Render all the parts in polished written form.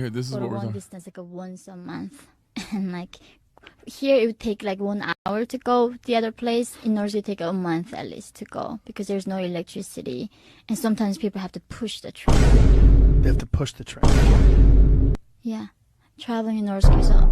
Here, this is for what we're long talking. distance, like a once a month. And like here, it would take like 1 hour to go the other place. In Norway, it take a month at least to go because there's no electricity, and sometimes people have to push the train. They have to push the train. Yeah, traveling in Norway is so.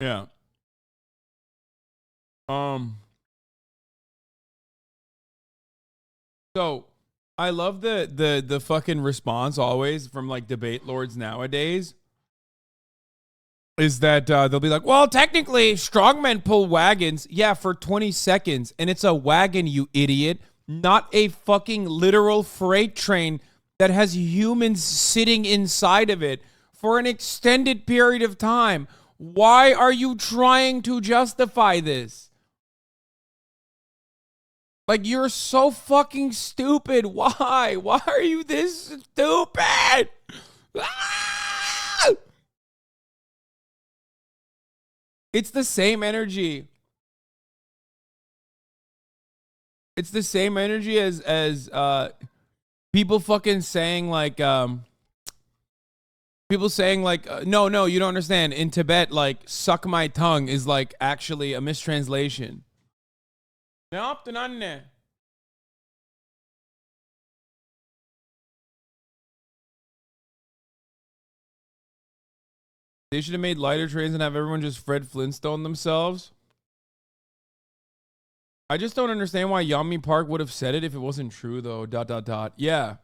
Yeah. So I love the fucking response always from like debate lords nowadays is that they'll be like, well, technically strongmen pull wagons. Yeah, for 20 seconds. And it's a wagon, you idiot, not a fucking literal freight train that has humans sitting inside of it for an extended period of time. Why are you trying to justify this? Like, you're so fucking stupid. Why? Why are you this stupid? Ah! It's the same energy. It's the same energy as people fucking saying like people saying like no, you don't understand. In Tibet, like suck my tongue is like actually a mistranslation. Ne yaptın anne? They should have made lighter trains and have everyone just Fred Flintstone themselves. I just don't understand why Yeonmi Park would have said it if it wasn't true, though. ... Yeah.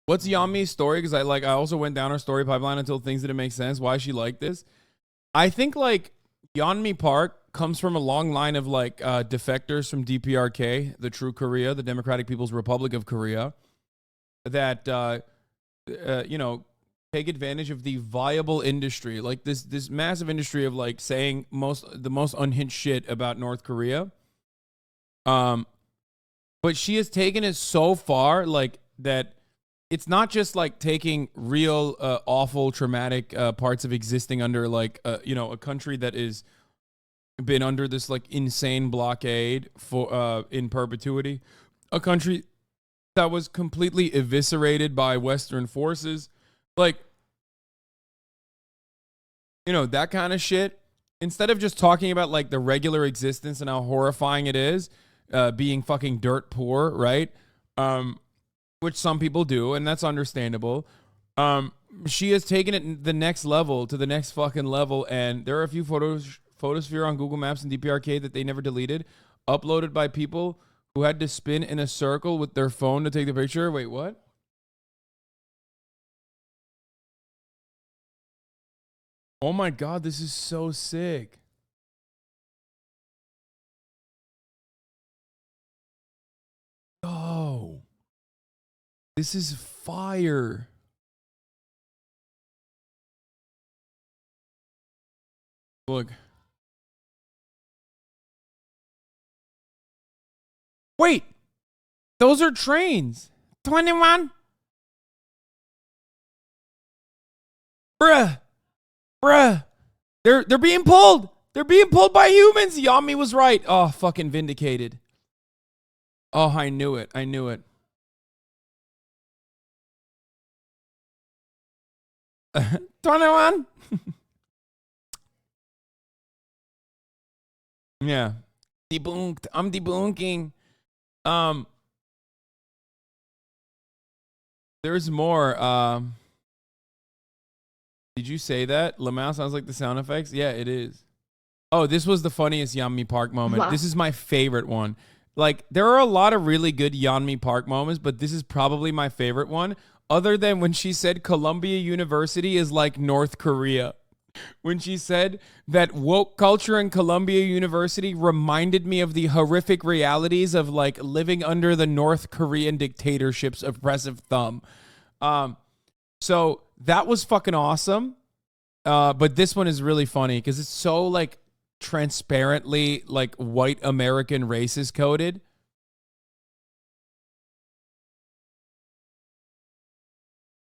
What's Yeonmi's story? Because I also went down her story pipeline until things didn't make sense. Why she like this? I think like Yeonmi Park comes from a long line of like defectors from DPRK, the True Korea, the Democratic People's Republic of Korea, that you know, take advantage of the viable industry, like this massive industry of like saying the most unhinged shit about North Korea. But she has taken it so far, like that. It's not just like taking real awful, traumatic parts of existing under like you know, a country that is been under this like insane blockade for in perpetuity, a country that was completely eviscerated by Western forces, like, you know, that kind of shit. Instead of just talking about like the regular existence and how horrifying it is, being fucking dirt poor, right? Which some people do, and that's understandable. She has taken it the next level to the next fucking level, and there are a few photosphere on Google Maps and DPRK that they never deleted, uploaded by people who had to spin in a circle with their phone to take the picture. Wait, what? Oh my god, this is so sick. Oh, this is fire. Look. Wait, those are trains. 21? Bruh. Bruh. They're being pulled. They're being pulled by humans. Yeonmi was right. Oh, fucking vindicated. Oh, I knew it. I knew it. 21? Yeah. Debunked. I'm debunking. Um, There's more. Did you say that? Lamau sounds like the sound effects? Yeah, it is. Oh, this was the funniest Yeonmi Park moment. Wow. This is my favorite one. Like, there are a lot of really good Yeonmi Park moments, but this is probably my favorite one, other than when she said Columbia University is like North Korea. When she said that woke culture in Columbia University reminded me of the horrific realities of like living under the North Korean dictatorship's oppressive thumb. So that was fucking awesome. But this one is really funny because it's so like transparently like white American racist coded.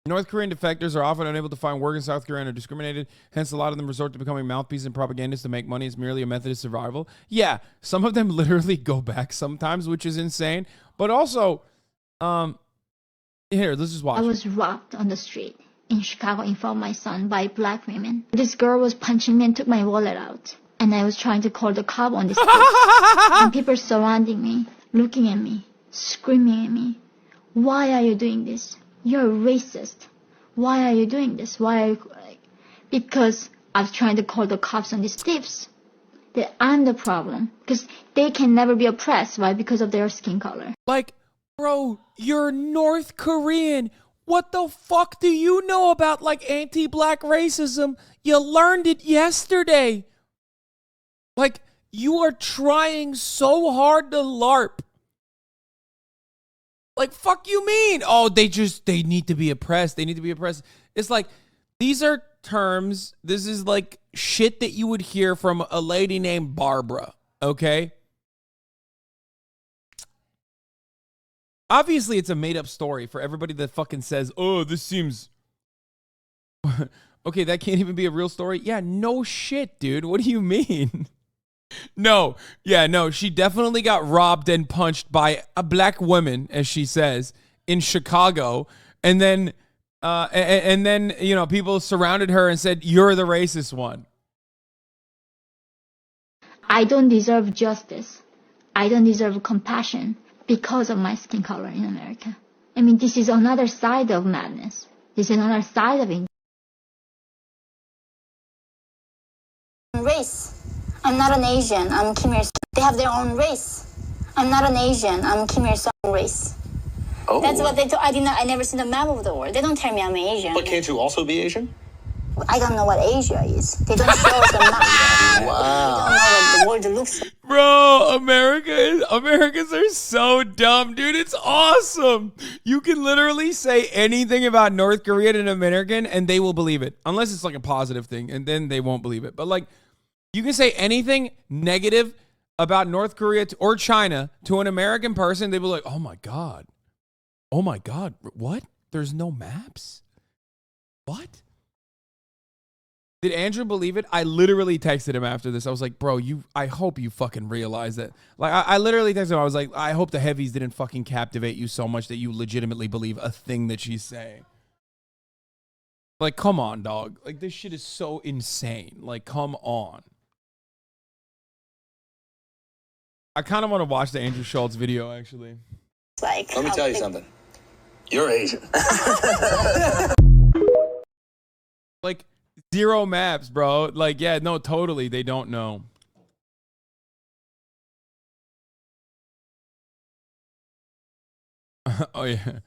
North Korean defectors are often unable to find work in South Korea and are discriminated. Hence, a lot of them resort to becoming mouthpieces and propagandists to make money. It's merely a method of survival. Yeah, some of them literally go back sometimes, which is insane. But also, here, let's just watch. I was robbed on the street in Chicago in front of my son by black women. This girl was punching me and took my wallet out. And I was trying to call the cop on this case. And people surrounding me, looking at me, screaming at me. Why are you doing this? You're racist. Why are you doing this? Why are you... Because I was trying to call the cops on these thieves. That I'm the problem. Because they can never be oppressed, right? Because of their skin color. Like, bro, you're North Korean. What the fuck do you know about, like, anti-black racism? You learned it yesterday. Like, you are trying so hard to LARP. Like, fuck you mean? Oh, they need to be oppressed. They need to be oppressed. It's like, these are terms. This is like shit that you would hear from a lady named Barbara, okay? Obviously, it's a made-up story for everybody that fucking says, oh, this seems... Okay, that can't even be a real story? Yeah, no shit, dude. What do you mean? No, yeah, no, she definitely got robbed and punched by a black woman, as she says, in Chicago. And then, you know, people surrounded her and said, you're the racist one. I don't deserve justice. I don't deserve compassion because of my skin color in America. I mean, this is another side of madness. This is another side of it. Race. I'm not an Asian. I'm Kim Il-sung. They have their own race. I'm not an Asian. I'm Kim Il-sung race. Oh. That's what they. I never seen the map of the world. They don't tell me I'm Asian. But can't you also be Asian? I don't know what Asia is. They don't show us the map. Wow. We don't know what the world looks like. Bro, Americans are so dumb, dude. It's awesome. You can literally say anything about North Korea to an American and they will believe it. Unless it's like a positive thing, and then they won't believe it. But like, you can say anything negative about North Korea or China to an American person, they'll be like, oh my God. Oh my God. What? There's no maps? What? Did Andrew believe it? I literally texted him after this. I was like, bro, I hope you fucking realize that. Like, I literally texted him. I was like, I hope the heavies didn't fucking captivate you so much that you legitimately believe a thing that she's saying. Like, come on, dog. Like, this shit is so insane. Like, come on. I kind of want to watch the Andrew Schultz video, actually. Like, Let me tell you something. You're Asian. Like, zero maps, bro. Like, yeah, no, totally. They don't know. Oh, yeah.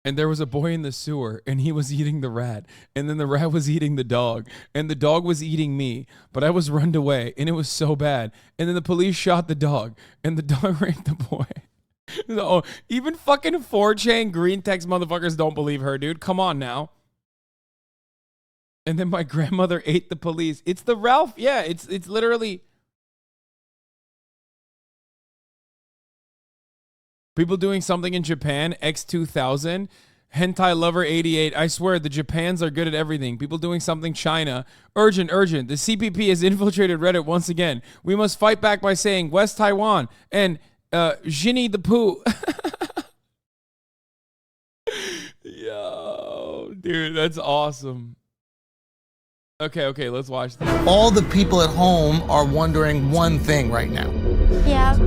And there was a boy in the sewer, and he was eating the rat. And then the rat was eating the dog. And the dog was eating me. But I was runned away, and it was so bad. And then the police shot the dog, and the dog raped the boy. So, even fucking 4chan green text motherfuckers don't believe her, dude. Come on now. And then my grandmother ate the police. It's the Ralph. Yeah, it's literally... People doing something in Japan, X2000, Hentai Lover 88. I swear, the Japans are good at everything. People doing something China. Urgent, urgent. The CPP has infiltrated Reddit once again. We must fight back by saying West Taiwan and Jinny the Pooh. Yo, dude, that's awesome. Okay, let's watch this. All the people at home are wondering one thing right now. Yeah.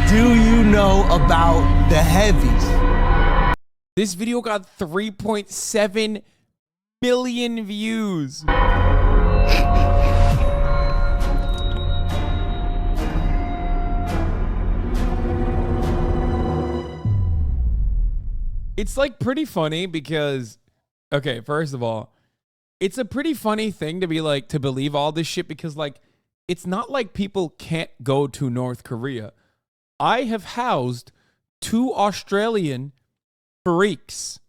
Do you know about the heavies? This video got 3.7 million views. It's like pretty funny because, okay, first of all, it's a pretty funny thing to be like, to believe all this shit because like, it's not like people can't go to North Korea. I have housed 2 Australian freaks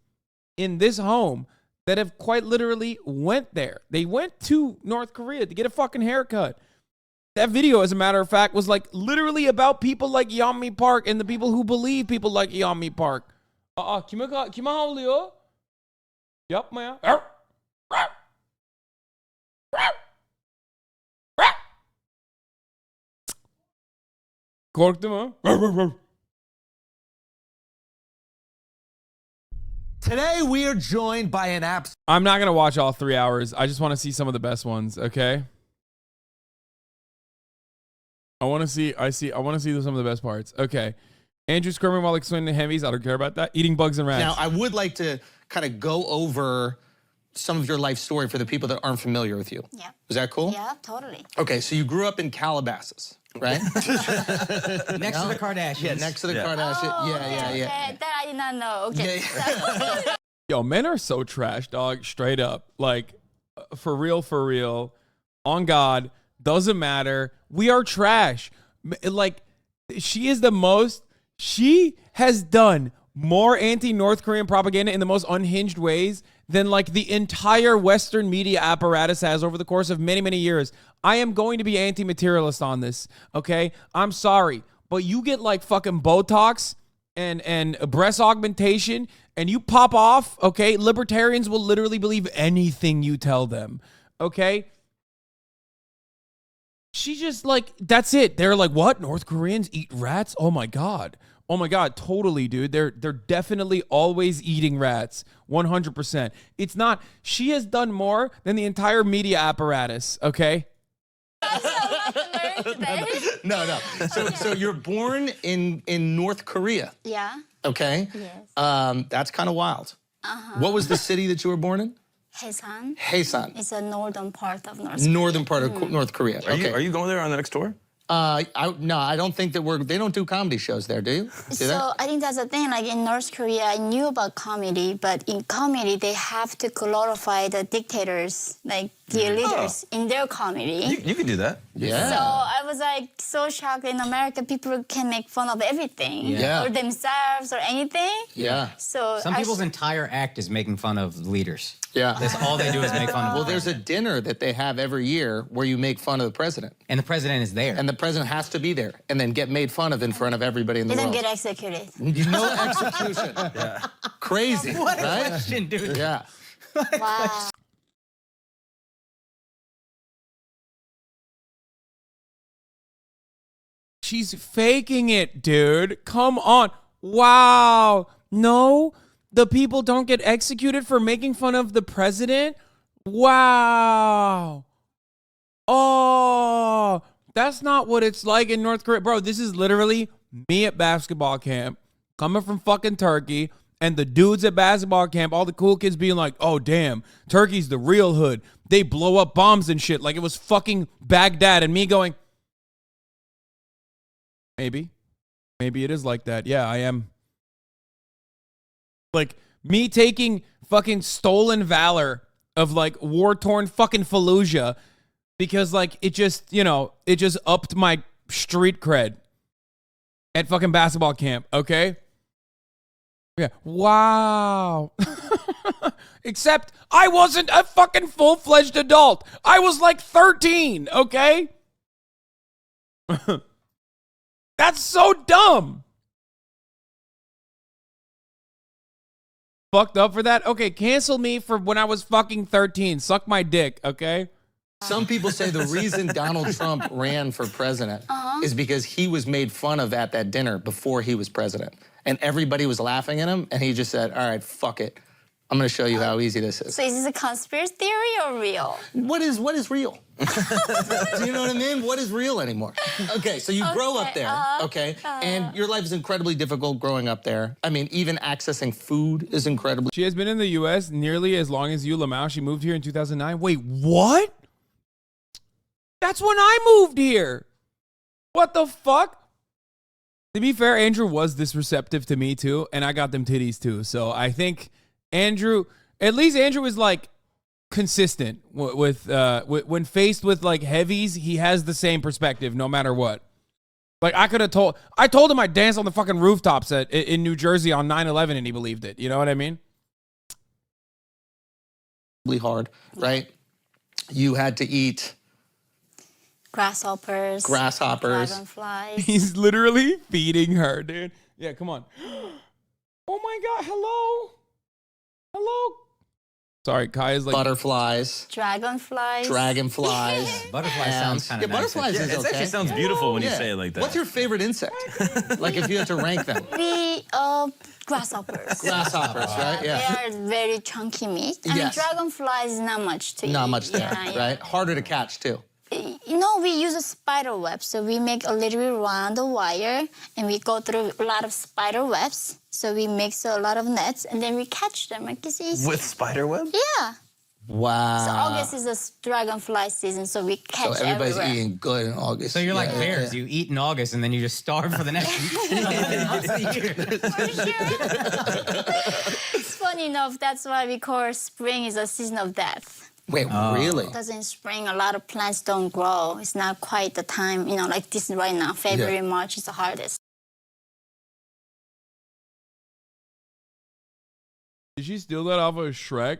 in this home that have quite literally went there. They went to North Korea to get a fucking haircut. That video, as a matter of fact, was like literally about people like Yeonmi Park and the people who believe people like Yeonmi Park. 김하올리요? Yup, man. Korktu mu? Today we are joined by an app. I'm not gonna watch all 3 hours. I just want to see some of the best ones. Okay. I want to see some of the best parts. Okay. Andrew squirming while explaining the heavies. I don't care about that. Eating bugs and rats. Now, I would like to kind of go over some of your life story for the people that aren't familiar with you. Yeah. Is that cool? Yeah, totally. Okay, so you grew up in Calabasas, right? Next to the Kardashians. Yeah, next to the Kardashians. Oh, Yeah. Okay, that I did not know. Okay. Yeah. Yo, men are so trash, dog. Straight up. Like, for real. On God. Doesn't matter. We are trash. Like, she has done more anti-North Korean propaganda in the most unhinged ways than like the entire Western media apparatus has over the course of many, many years. I am going to be anti-materialist on this, okay? I'm sorry, but you get like fucking Botox and breast augmentation and you pop off, okay? Libertarians will literally believe anything you tell them, okay? She just like, that's it. They're like, what? North Koreans eat rats? Oh my God. Oh my God, totally, dude. They're definitely always eating rats. 100%. It's not, she has done more than the entire media apparatus, okay? No. So you're born in North Korea, Yeah. okay? Yes. That's kind of wild. What was the city that you were born in? Hasan. Hasan. It's a northern part of North Korea. Northern part of North Korea. Okay. Are you going there on the next tour? No, I don't think that they don't do comedy shows there, do you? Do So they? I think that's the thing. Like in North Korea, I knew about comedy, but in comedy, they have to glorify the dictators, like the leaders, in their comedy. You can do that. Yeah. So I was like so shocked. In America, people can make fun of everything, Yeah. or themselves, or anything. Yeah. So Some people's entire act is making fun of leaders. Yeah. That's all they do is make fun of Well, them. there's a dinner that they have every year where you make fun of the president. And the president is there. And the president has to be there and then get made fun of in front of everybody in the they don't world. get executed. No execution. Crazy, What a right? question, dude. Yeah. Wow. She's faking it, dude. Come on. Wow. No, the people don't get executed for making fun of the president? Wow. Oh, that's not what it's like in North Korea. Bro, this is literally me at basketball camp, coming from fucking Turkey, and the dudes at basketball camp, all the cool kids being like, oh, damn, Turkey's the real hood. They blow up bombs and shit like it was fucking Baghdad, and me going, maybe it is like that. Yeah, I am. Like, me taking fucking stolen valor of, like, war-torn fucking Fallujah because, like, it just upped my street cred at fucking basketball camp, okay? Yeah. Wow. Except I wasn't a fucking full-fledged adult. I was, like, 13, okay? That's so dumb. Fucked up for that? Okay, cancel me for when I was fucking 13. Suck my dick, okay? Some people say the reason Donald Trump ran for president is because he was made fun of at that dinner before he was president. And everybody was laughing at him, and he just said, all right, fuck it. I'm going to show you how easy this is. So is this a conspiracy theory or real? What is real? Do you know what I mean? What is real anymore? Okay, so you grow up there, okay? And your life is incredibly difficult growing up there. I mean, even accessing food is incredibly. She has been in the U.S. nearly as long as you, Lamau. She moved here in 2009. Wait, what? That's when I moved here. What the fuck? To be fair, Andrew was this receptive to me too, and I got them titties too. So I think Andrew, at least Andrew is like consistent with when faced with like heavies, he has the same perspective no matter what. Like I told him I danced on the fucking rooftops in New Jersey on 9/11 and he believed it. You know what I mean? Hard, right? You had to eat Grasshoppers. Dragonflies. He's literally feeding her, dude. Yeah, come on. Oh my God, hello. Hello. Sorry, Kai is like butterflies. Dragonflies. Butterfly sounds kind of nice. Butterflies is It okay. actually sounds beautiful when you say it like that. What's your favorite insect? Like if you had to rank them. Grasshoppers. Grasshoppers, right? Yeah. They are very chunky meat. I mean, dragonflies is not much to eat. Not much there, Yeah. right? Harder to catch too. You know, we use a spider web. So we make a little round wire and we go through a lot of spider webs. So we mix a lot of nets and then we catch them. Like it's easy. With spider web? Yeah. Wow. So August is a dragonfly season, so we catch So everybody's everywhere. eating good in August. So you're like bears. You eat in August and then you just starve for the next months of the year. It's funny enough, that's why we call spring is a season of death. Wait, really? Because in spring, a lot of plants don't grow. It's not quite the time, you know, like this right now, February, March is the hardest. Did she steal that off of Shrek?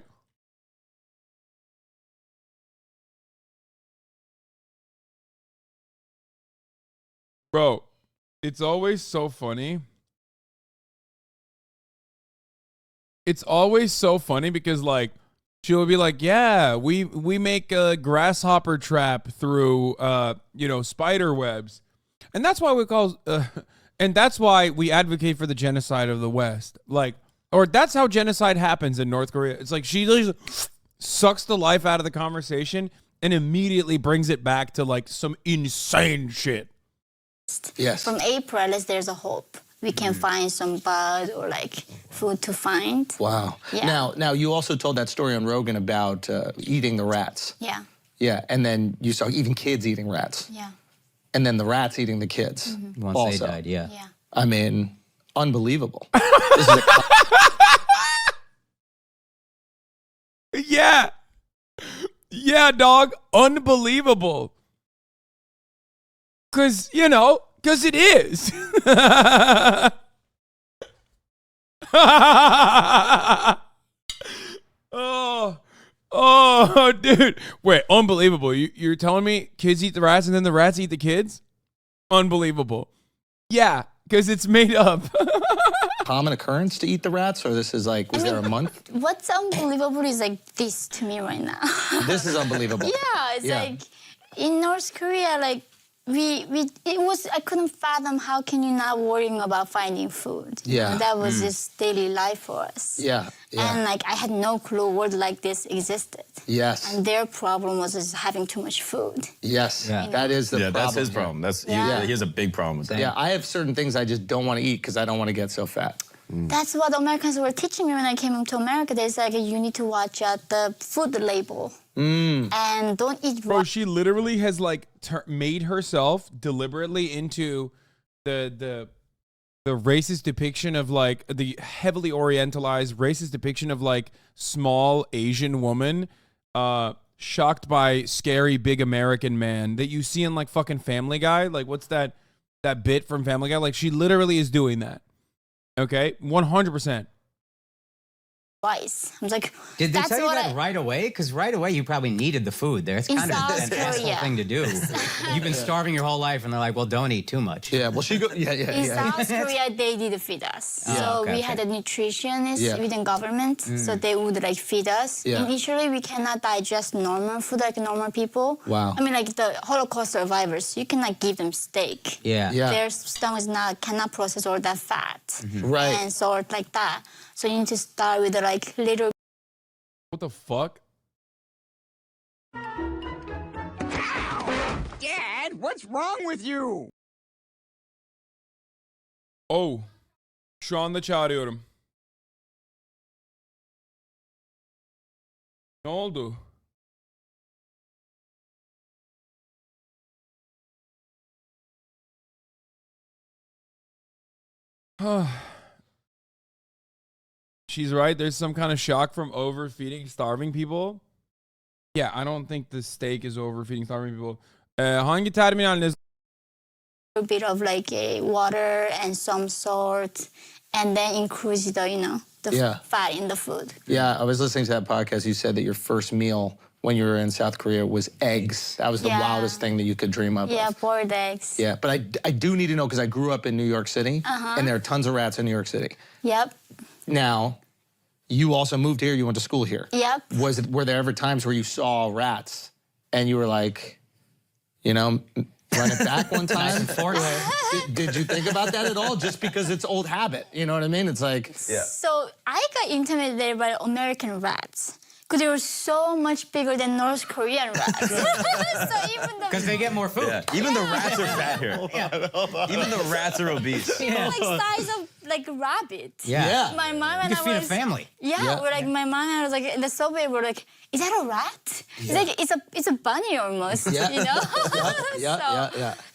Bro, it's always so funny. It's always so funny because like she'll be like, yeah, we make a grasshopper trap through spider webs. And that's why we call and that's why we advocate for the genocide of the West. Like, or that's how genocide happens in North Korea. It's like she just sucks the life out of the conversation and immediately brings it back to like some insane shit. Yes. From April, at least there's a hope. We can find some bud or like food to find. Wow. Yeah. Now you also told that story on Rogan about eating the rats. Yeah. Yeah, and then you saw even kids eating rats. Yeah. And then the rats eating the kids. Once also. they died, yeah. Yeah. I mean, unbelievable. This is Yeah. Yeah, dog. Unbelievable. Because it is. Oh, dude. Wait, unbelievable. You're telling me kids eat the rats and then the rats eat the kids? Unbelievable. Yeah, because it's made up. common occurrence to eat the rats, or this is like, was there a month? What's unbelievable is like this to me right now. This is unbelievable. Yeah, it's like in North Korea, like I couldn't fathom how can you not worrying about finding food. Yeah. That was just daily life for us. Yeah. And like I had no clue a word like this existed. Yes. And their problem was just having too much food. Yes. Yeah. That is the problem. That's his problem. He has a big problem with that. Yeah, I have certain things I just don't want to eat because I don't want to get so fat. That's what Americans were teaching me when I came to America. They said you need to watch out the food label and don't eat raw. Bro, she literally has like made herself deliberately into the racist depiction of like the heavily orientalized racist depiction of like small Asian woman shocked by scary big American man that you see in like fucking Family Guy. Like what's that bit from Family Guy? Like she literally is doing that. Okay, 100%. Twice. I was like, Did they that's tell you what that right away? Because right away you probably needed the food. That's In kind of South an asshole Korea. thing to do. You've been starving your whole life, and they're like, "Well, don't eat too much." Yeah, well, In South Korea, they did feed us. So okay, we had a nutritionist within government, so they would like feed us. Yeah. Initially, we cannot digest normal food like normal people. Wow. I mean, like the Holocaust survivors, you cannot give them steak. Yeah. Yeah. Their stomach cannot process all that fat Right. and salt like that. So you need to start with like little. What the fuck? what's wrong with you? Oh. Şu anda çağırıyorum. Ne oldu? She's right. There's some kind of shock from overfeeding starving people. Yeah, I don't think the steak is overfeeding starving people. Hangi terminal? A bit of like a water and some salt, and then increase the fat in the food. Yeah, I was listening to that podcast. You said that your first meal when you were in South Korea was eggs. That was the wildest thing that you could dream of. Yeah, boiled eggs. Yeah, but I do need to know, because I grew up in New York City, and there are tons of rats in New York City. Yep. Now, you also moved here. You went to school here. Yep. Were there ever times where you saw rats and you were like, run it back one time? Did you think about that at all? Just because it's old habit, you know what I mean? It's like, So I got intimidated by American rats. Because they were so much bigger than North Korean rats. Because they get more food. Yeah. Even the rats are fat here. Even the rats are obese. Like size of like rabbit. Yeah. My mom and You I can feed a was family. Yeah, we're like my mom and I was like in the subway. We're like, is that a rat? It's like it's a bunny almost. Yeah.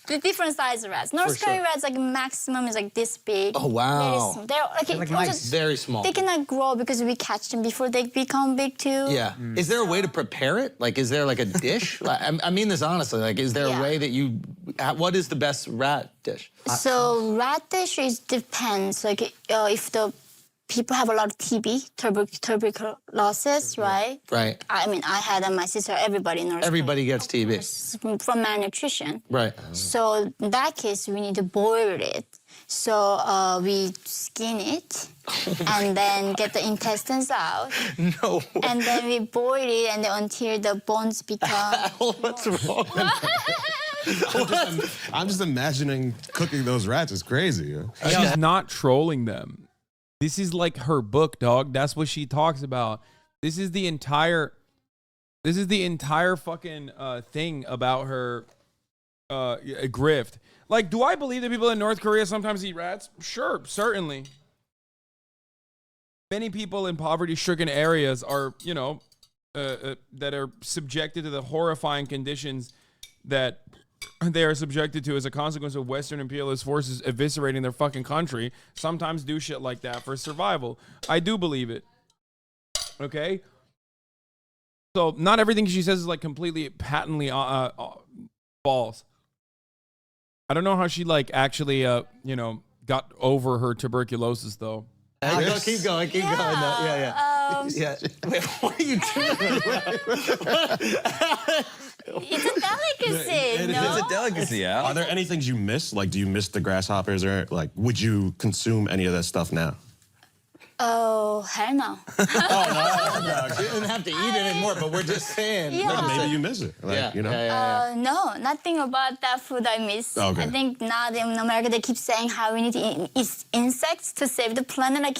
The different size rats. North Korean rats like maximum is like this big. Oh, wow. Very They're like mice. Very small. They cannot grow because we catch them before they become big too. Yeah. Is there a way to prepare it? Like, is there like a dish? I mean this honestly. Like, is there a way that what is the best rat dish? So rat dish depends. Like if the people have a lot of TB, tuberculosis, right? Right. I mean, I had and my sister, everybody in North Everybody Korea, gets TB. from malnutrition. Right. So in that case, we need to boil it. So we skin it and then get the intestines out. No. And then we boil it and then until the bones become. What's wrong? I'm just imagining cooking those rats is crazy. She's not trolling them. This is like her book, dog. That's what she talks about. This is the entire fucking thing about her grift. Like, do I believe that people in North Korea sometimes eat rats? Sure, certainly. Many people in poverty-stricken areas are, that are subjected to the horrifying conditions that they are subjected to as a consequence of Western imperialist forces eviscerating their fucking country, sometimes do shit like that for survival. I do believe it. Okay? So not everything she says is like completely patently false. I don't know how she like actually, got over her tuberculosis though. Keep going. Yeah. Wait, what are you doing? It's a delicacy, no? It's a delicacy, yeah. Are there any things you miss? Like, do you miss the grasshoppers, or like, would you consume any of that stuff now? Oh, hell no. You didn't have to eat it anymore, but we're just saying. Yeah. No, maybe you miss it. Like, No, nothing about that food I miss. Okay. I think now in America they keep saying how we need to eat insects to save the planet. Like,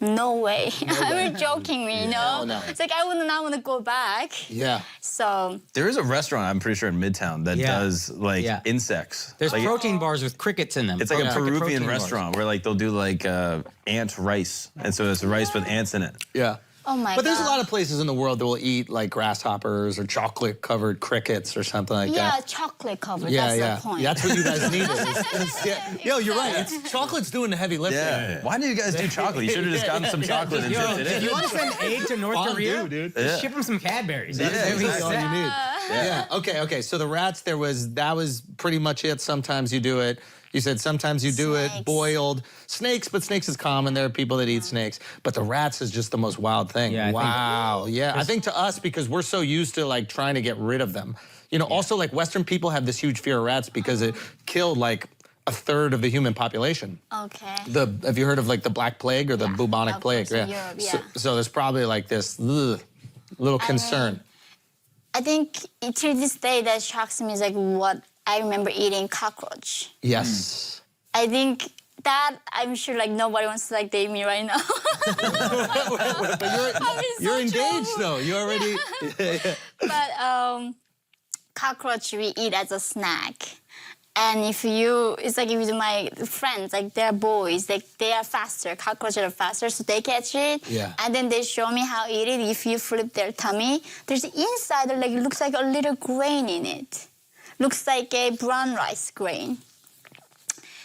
no way. I'm joking me, No. It's like I would not want to go back. Yeah. So There is a restaurant, I'm pretty sure, in Midtown that does like insects. There's like, protein bars with crickets in them. It's like a Cricket Peruvian protein bars. restaurant where like they'll do like ant rice, and so it's rice with ants in it. Yeah. Oh my But there's a God. lot of places in the world that will eat like grasshoppers or chocolate-covered crickets or something like Yeah, that. chocolate covered. Yeah, That's the point. That's what you guys need. Yo, you're right. Chocolate's doing the heavy lifting. Yeah. Why do you guys do chocolate? You should have just gotten some chocolate and dipped it If in. you want to send aid to North Korea, dude. just ship them some Cadberries. Yeah, That's exactly. all you need. Yeah. Okay. So the rats, that was pretty much it. Sometimes you do it. You said sometimes you do it Snakes. boiled. Snakes, but snakes is common. There are people that eat snakes. But the rats is just the most wild thing. Yeah, I think- wow. Yeah. I think to us, because we're so used to like trying to get rid of them. Also like Western people have this huge fear of rats because it killed like a third of the human population. Okay. Have you heard of like the Black Plague or the bubonic of plague? course, in Europe, So there's probably like this little concern. I think till this day that shocks me is like what I remember eating cockroach. Yes. I think that I'm sure like nobody wants to like date me right now. But you're engaged though. You already. But cockroach we eat as a snack. And it's like if my friends, like they're boys, they are faster, cockroaches are faster, so they catch it. Yeah. And then they show me how to eat it. If you flip their tummy, there's inside, like it looks like a little grain in it. Looks like a brown rice grain.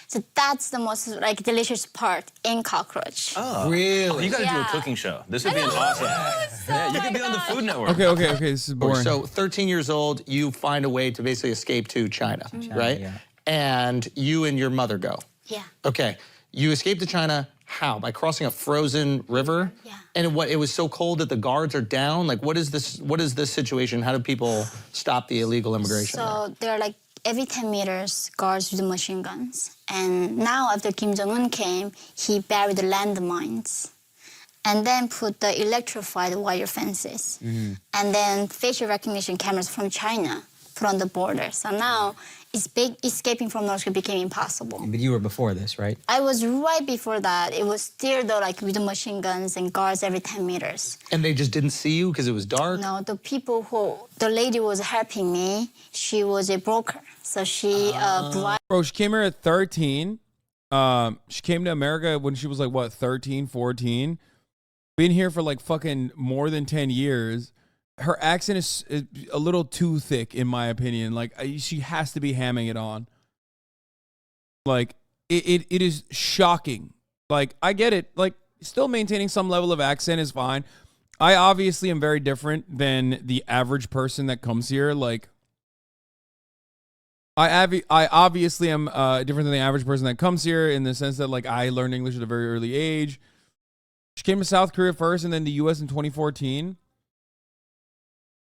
So that's the most like delicious part in cockroach. Oh, Really? you got to do a Yeah. cooking show. This would be an awesome. Yeah, you could be on the Food Network. Okay. This is boring. So 13 years old, you find a way to basically escape to China, right? yeah. And you and your mother go. Yeah. Okay. You escape to China. How? By crossing a frozen river? Yeah. And it was so cold that the guards are down? Like, what is this situation? How do people stop the illegal immigration? So they're like every 10 meters, guards with machine guns. And now after Kim Jong-un came, he buried the landmines and then put the electrified wire fences. And then facial recognition cameras from China put on the border. So now escaping from North Korea became impossible. But you were before this, right? I was right before that. It was still though like with the machine guns and guards every 10 meters. And they just didn't see you because it was dark? No, the lady was helping me, she was a broker. So she bribed. Bro, she came here at 13. She came to America when she was like, what, 13, 14? Been here for like fucking more than 10 years. Her accent is a little too thick, in my opinion. Like, she has to be hamming it on. Like, it is shocking. Like, I get it. Like, still maintaining some level of accent is fine. I obviously am very different than the average person that comes here. Like, I obviously am different than the average person that comes here in the sense that, like, I learned English at a very early age. She came to South Korea first and then the U.S. in 2014.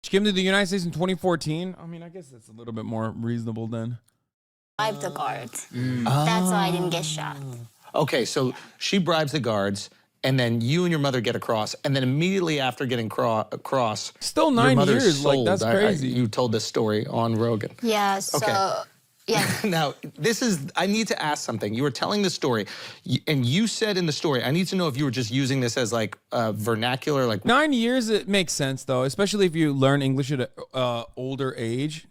She came to the United States in 2014. I mean, I guess that's a little bit more reasonable then. the guards. That's why I didn't get shot. Okay, so she bribes the guards, and then you and your mother get across, and then immediately after getting across, Still your 9 mother's years, like, sold. that's crazy. You told this story on Rogan. Yeah, so, Okay. yeah. Now, I need to ask something. You were telling the story, and you said in the story, I need to know if you were just using this as like vernacular, like 9 years, it makes sense though, especially if you learn English at an older age.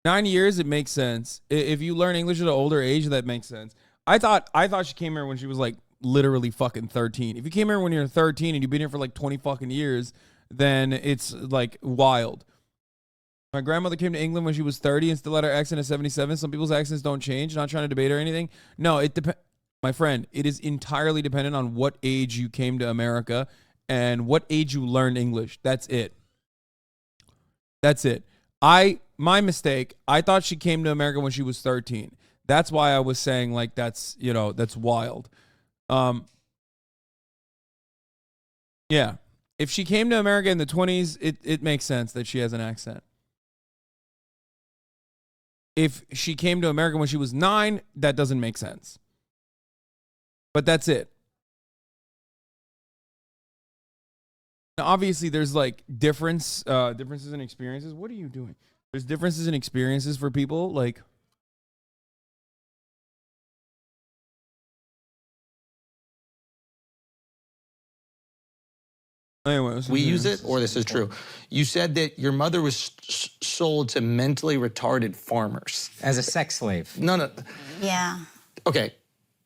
9 years, it makes sense. If you learn English at an older age, that makes sense. I thought she came here when she was like literally fucking 13. If you came here when you're 13 and you've been here for like 20 fucking years, then it's like wild. My grandmother came to England when she was 30 and still had her accent at 77. Some people's accents don't change. Not trying to debate or anything. No, it depends. My friend, it is entirely dependent on what age you came to America and what age you learned English. That's it. That's it. My mistake. I thought she came to America when she was 13. That's why I was saying like that's wild. Yeah. If she came to America in the 20s, it makes sense that she has an accent. If she came to America when she was 9, that doesn't make sense. But that's it. Now, obviously, there's like differences in experiences. What are you doing? There's differences in experiences for people. Like, anyway, we use it, or this is true. You said that your mother was sold to mentally retarded farmers. As a sex slave. No. Yeah. Okay.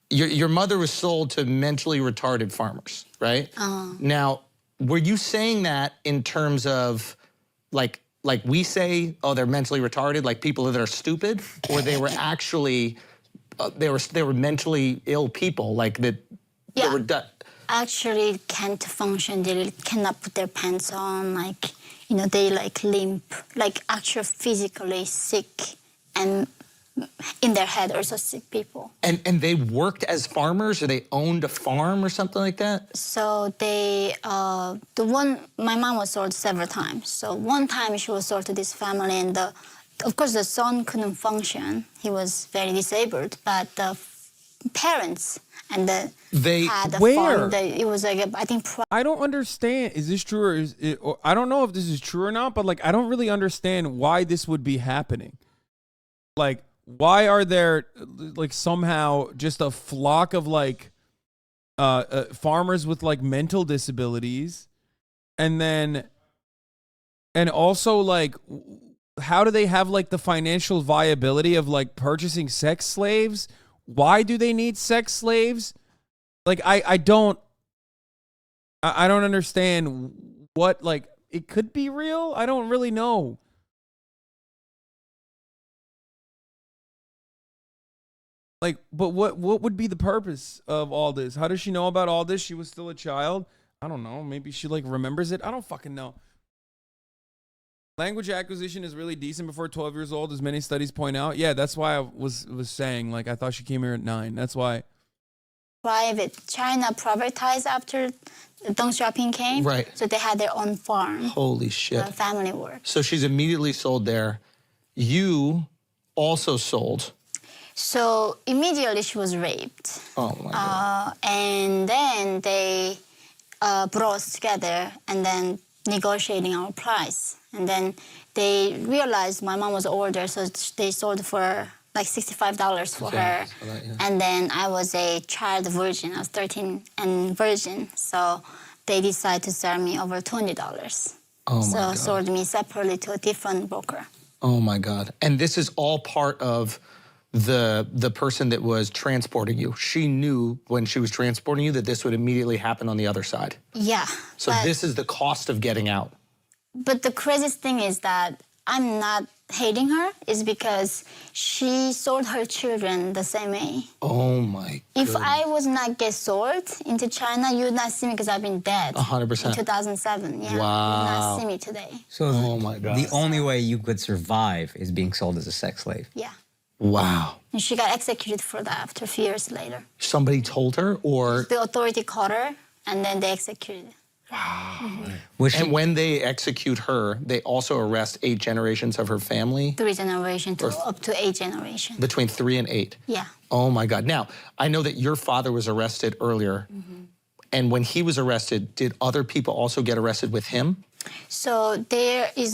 Your mother was sold to mentally retarded farmers, right? Now, were you saying that in terms of like we say, oh, they're mentally retarded, like people that are stupid, or they were actually they were mentally ill people, like that? Yeah. They were Actually can't function. They cannot put their pants on. Like, they like limp, like actual physically sick, and in their head also sick people. And they worked as farmers, or they owned a farm or something like that? So they, my mom was sold several times. So one time she was sold to this family, and of course the son couldn't function. He was very disabled, but the parents and they had a farm. It was like I think. I don't understand. Is this true or I don't know if this is true or not, but like I don't really understand why this would be happening. Like, why are there like somehow just a flock of like farmers with like mental disabilities, and also like how do they have like the financial viability of like purchasing sex slaves? Why do they need sex slaves? Like I don't understand what, like, it could be real. I don't really know. Like, but what would be the purpose of all this? How does she know about all this? She was still a child. I don't know. Maybe she like remembers it. I don't fucking know. Language acquisition is really decent before 12 years old, as many studies point out. Yeah, that's why I was saying, like, I thought she came here at 9. That's why. Private. China privatized after Deng Xiaoping came. Right. So they had their own farm. Holy shit. Family work. So she's immediately sold there. You also sold. So immediately she was raped. Oh my God. And then they brought us together and then negotiating our price. And then they realized my mom was older, so they sold for like $65 for her. And then I was a child virgin. I was 13 and virgin. So they decided to sell me over $20. Oh my God. So sold me separately to a different broker. Oh my God. And this is all part of the person that was transporting you. She knew when she was transporting you that this would immediately happen on the other side. Yeah. So this is the cost of getting out. But the craziest thing is that I'm not hating her, is because she sold her children the same way. Oh my God. If I was not get sold into China, you would not see me because I've been dead. 100%. In 2007, yeah. Wow. You would not see me today. So oh my God. The only way you could survive is being sold as a sex slave. Yeah. Wow. And she got executed for that after a few years later. Somebody told her, or? The authority caught her, and then they executed her. Wow. And when they execute her, they also arrest 8 generations of her family? 3 generations to up to 8 generations. Between 3 and 8? Yeah. Oh my God. Now, I know that your father was arrested earlier. And when he was arrested, did other people also get arrested with him? So there is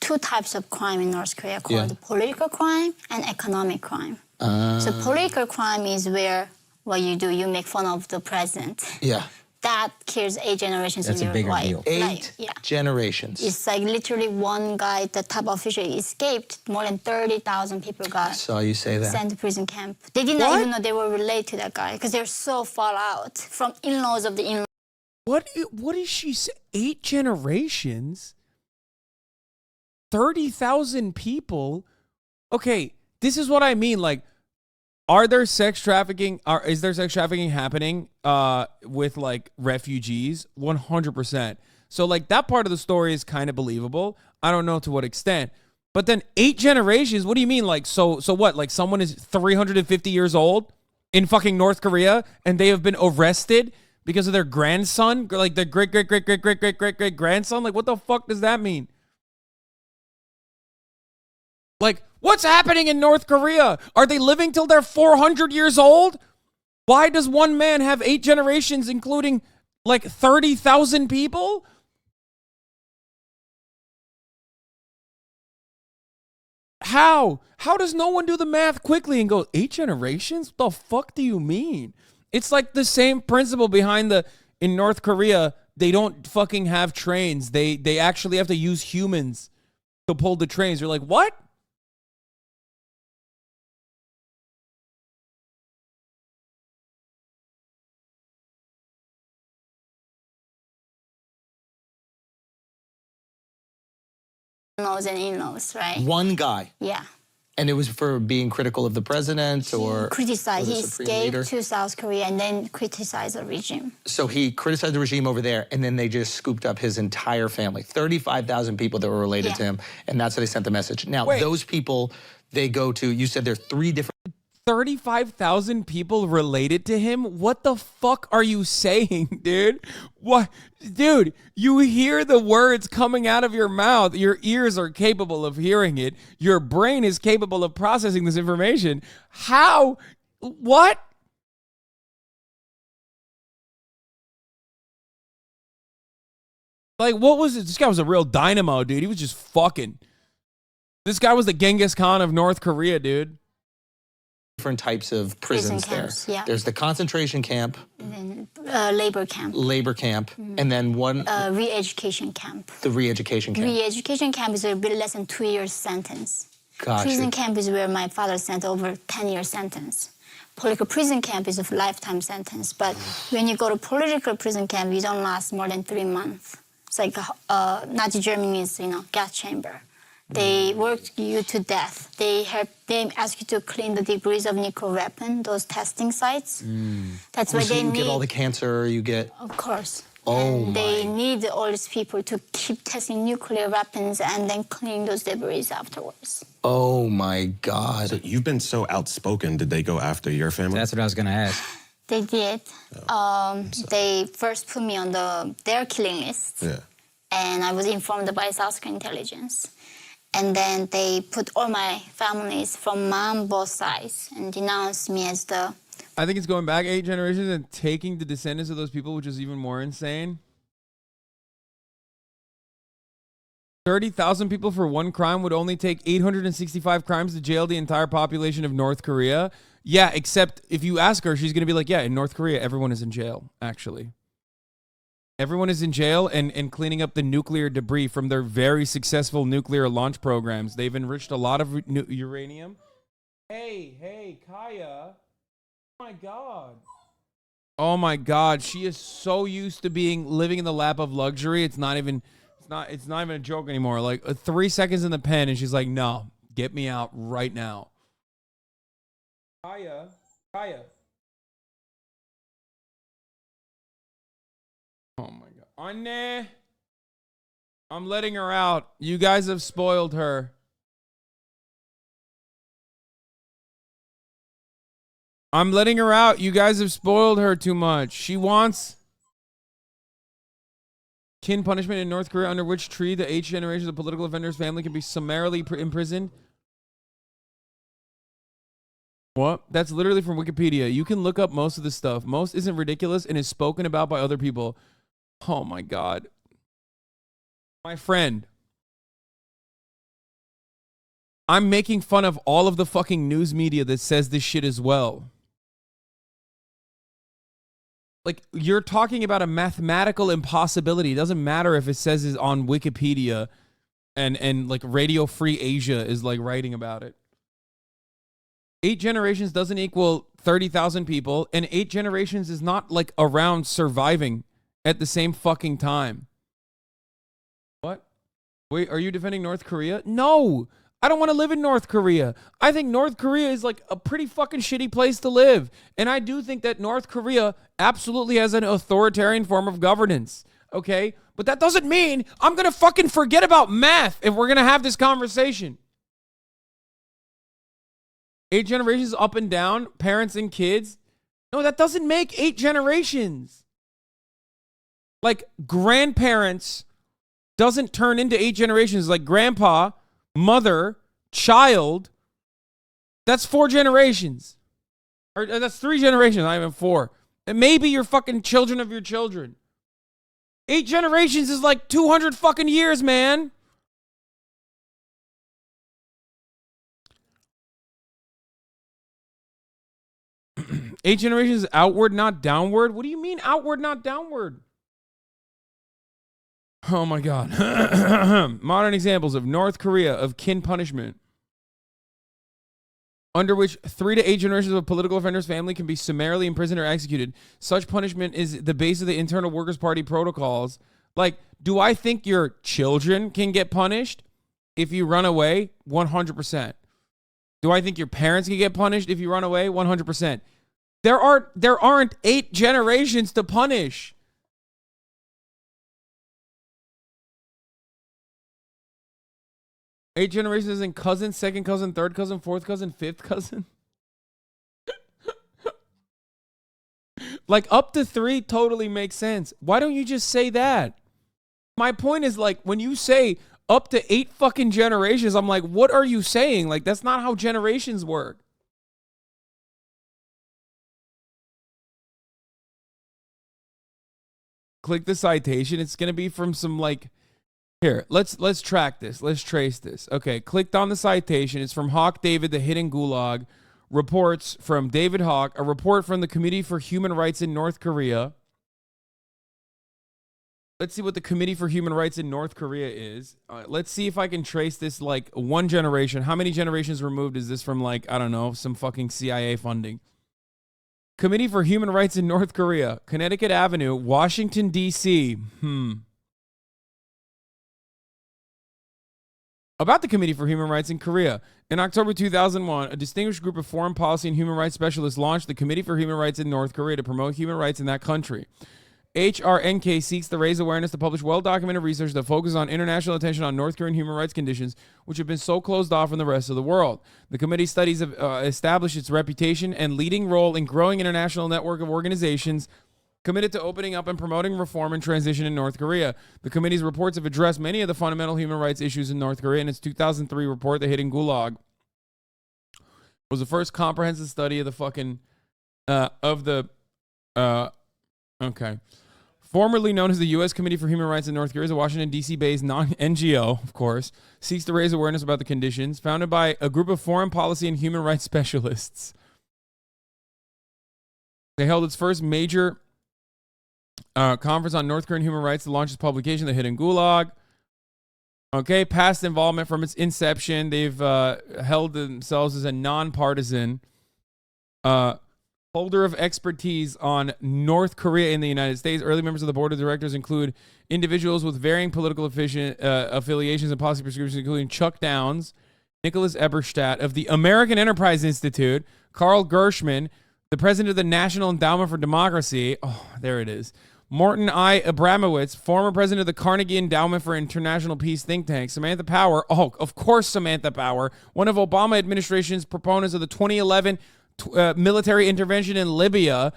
2 types of crime in North Korea called political crime and economic crime. So political crime is where what you do, you make fun of the president. Yeah. That kills 8 generations That's of a your bigger life. deal. 8 generations. It's like literally one guy, the top official, escaped. More than 30,000 people got Saw you say that. sent to prison camp. They did not even know they were related to that guy because they're so far out from in-laws of the in-laws. What is she say? 8 generations? 30,000 people? Okay, this is what I mean. Like, is there sex trafficking happening with like refugees? 100%. So like that part of the story is kind of believable. I don't know to what extent. But then 8 generations, what do you mean? Like, so what? Like someone is 350 years old in fucking North Korea and they have been arrested because of their grandson? Like their great grandson? Like what the fuck does that mean? Like, what's happening in North Korea? Are they living till they're 400 years old? Why does one man have 8 generations, including like 30,000 people? How? How does no one do the math quickly and go, 8 generations? What the fuck do you mean? It's like the same principle behind in North Korea, they don't fucking have trains. They actually have to use humans to pull the trains. You're like, what? In-laws and in-laws, right? One guy. Yeah. And it was for being critical of the president or criticized. the He Supreme escaped Leader? to South Korea and then criticized the regime. So he criticized the regime over there, and then they just scooped up his entire family, 35,000 people that were related to him, and that's how they sent the message. Now, those people, they go to, you said there are 3 different... 35,000 people related to him? What the fuck are you saying, dude? What? Dude, you hear the words coming out of your mouth. Your ears are capable of hearing it. Your brain is capable of processing this information. How? What? Like, what was it? This guy was a real dynamo, dude. He was just fucking. This guy was the Genghis Khan of North Korea, dude. different types of prisons Prison camps, there. yeah. There's the concentration camp, And then, labor camp, and then one re-education camp. the re-education camp. Re-education camp is a bit less than 2 years sentence. Gotcha. Prison camp is where my father sent over 10-year sentence. Political prison camp is a lifetime sentence, but when you go to political prison camp, you don't last more than 3 months. It's like Nazi Germany's, gas chamber. They work you to death. They ask you to clean the debris of nuclear weapon, those testing sites. That's why So they you need. get all the cancer, you get... Of course. Oh, and they need all these people to keep testing nuclear weapons and then clean those debris afterwards. Oh, my God. So you've been so outspoken. Did they go after your family? That's what I was gonna ask. They did. They first put me on their killing list. Yeah. And I was informed by South Korean intelligence. And then they put all my families from mom, both sides, and denounced me as the... I think it's going back 8 generations and taking the descendants of those people, which is even more insane. 30,000 people for one crime would only take 865 crimes to jail the entire population of North Korea. Yeah, except if you ask her, she's going to be like, yeah, in North Korea, everyone is in jail, actually. Everyone is in jail and cleaning up the nuclear debris from their very successful nuclear launch programs. They've enriched a lot of uranium. Hey, Kaya. Oh my God. Oh my God. She is so used to living in the lap of luxury. It's not even a joke anymore. Like 3 seconds in the pen and she's like, no, get me out right now. Kaya. Oh my God. Anne. I'm letting her out. You guys have spoiled her. I'm letting her out. You guys have spoiled her too much. She wants kin punishment in North Korea, under which tree the 8 generations of political offenders' family can be summarily imprisoned. What? That's literally from Wikipedia. You can look up most of this stuff. Most isn't ridiculous and is spoken about by other people. Oh my God. My friend. I'm making fun of all of the fucking news media that says this shit as well. Like, you're talking about a mathematical impossibility. It doesn't matter if it says it's on Wikipedia and like Radio Free Asia is like writing about it. 8 generations doesn't equal 30,000 people, and 8 generations is not like around surviving at the same fucking time. What? Wait, are you defending North Korea? No, I don't want to live in North Korea. I think North Korea is like a pretty fucking shitty place to live. And I do think that North Korea absolutely has an authoritarian form of governance. Okay? But that doesn't mean I'm going to fucking forget about math if we're going to have this conversation. 8 generations up and down, parents and kids. No, that doesn't make 8 generations. Like, grandparents doesn't turn into 8 generations. Like, grandpa, mother, child, that's 4 generations. Or that's 3 generations, not even 4. And maybe you're fucking children of your children. 8 generations is like 200 fucking years, man. Eight generations is outward, not downward. What do you mean outward, not downward? Oh my God. Modern examples of North Korea of kin punishment, under which 3 to 8 generations of a political offender's family can be summarily imprisoned or executed. Such punishment is the base of the internal Workers' Party protocols. Like, do I think your children can get punished if you run away? 100%. Do I think your parents can get punished if you run away? 100%. There aren't 8 generations to punish. Eight generations isn't cousin, second cousin, third cousin, fourth cousin, fifth cousin. Like, up to 3 totally makes sense. Why don't you just say that? My point is, like, when you say up to 8 fucking generations, I'm like, what are you saying? Like, that's not how generations work. Click the citation. It's going to be from some, like, here, let's track this. Let's trace this. Okay, clicked on the citation. It's from Hawk David, the Hidden Gulag, reports from David Hawk, a report from the Committee for Human Rights in North Korea. Let's see what the Committee for Human Rights in North Korea is. Let's see if I can trace this like one generation. How many generations removed is this from, like, I don't know, some fucking CIA funding? Committee for Human Rights in North Korea, Connecticut Avenue, Washington, D.C. About the Committee for Human Rights in Korea. In October 2001, a distinguished group of foreign policy and human rights specialists launched the Committee for Human Rights in North Korea to promote human rights in that country. HRNK seeks to raise awareness to publish well-documented research that focuses on international attention on North Korean human rights conditions, which have been so closed off from the rest of the world. The committee studies have established its reputation and leading role in growing international network of organizations committed to opening up and promoting reform and transition in North Korea. The committee's reports have addressed many of the fundamental human rights issues in North Korea. In its 2003 report, The Hidden Gulag was the first comprehensive study of the fucking, okay. Formerly known as the U.S. Committee for Human Rights in North Korea, is a Washington, D.C.-based non-NGO, of course, seeks to raise awareness about the conditions, founded by a group of foreign policy and human rights specialists. They held its first major conference on North Korean human rights to launch its publication, The Hidden Gulag. Okay, past involvement from its inception, they've held themselves as a nonpartisan holder of expertise on North Korea in the United States. Early members of the board of directors include individuals with varying political affiliations and policy prescriptions, including Chuck Downs, Nicholas Eberstadt of the American Enterprise Institute, Carl Gershman, the president of the National Endowment for Democracy. Oh, there it is. Morton I. Abramowitz, former president of the Carnegie Endowment for International Peace think tank. Samantha Power. Oh, of course, Samantha Power, one of Obama administration's proponents of the 2011 military intervention in Libya.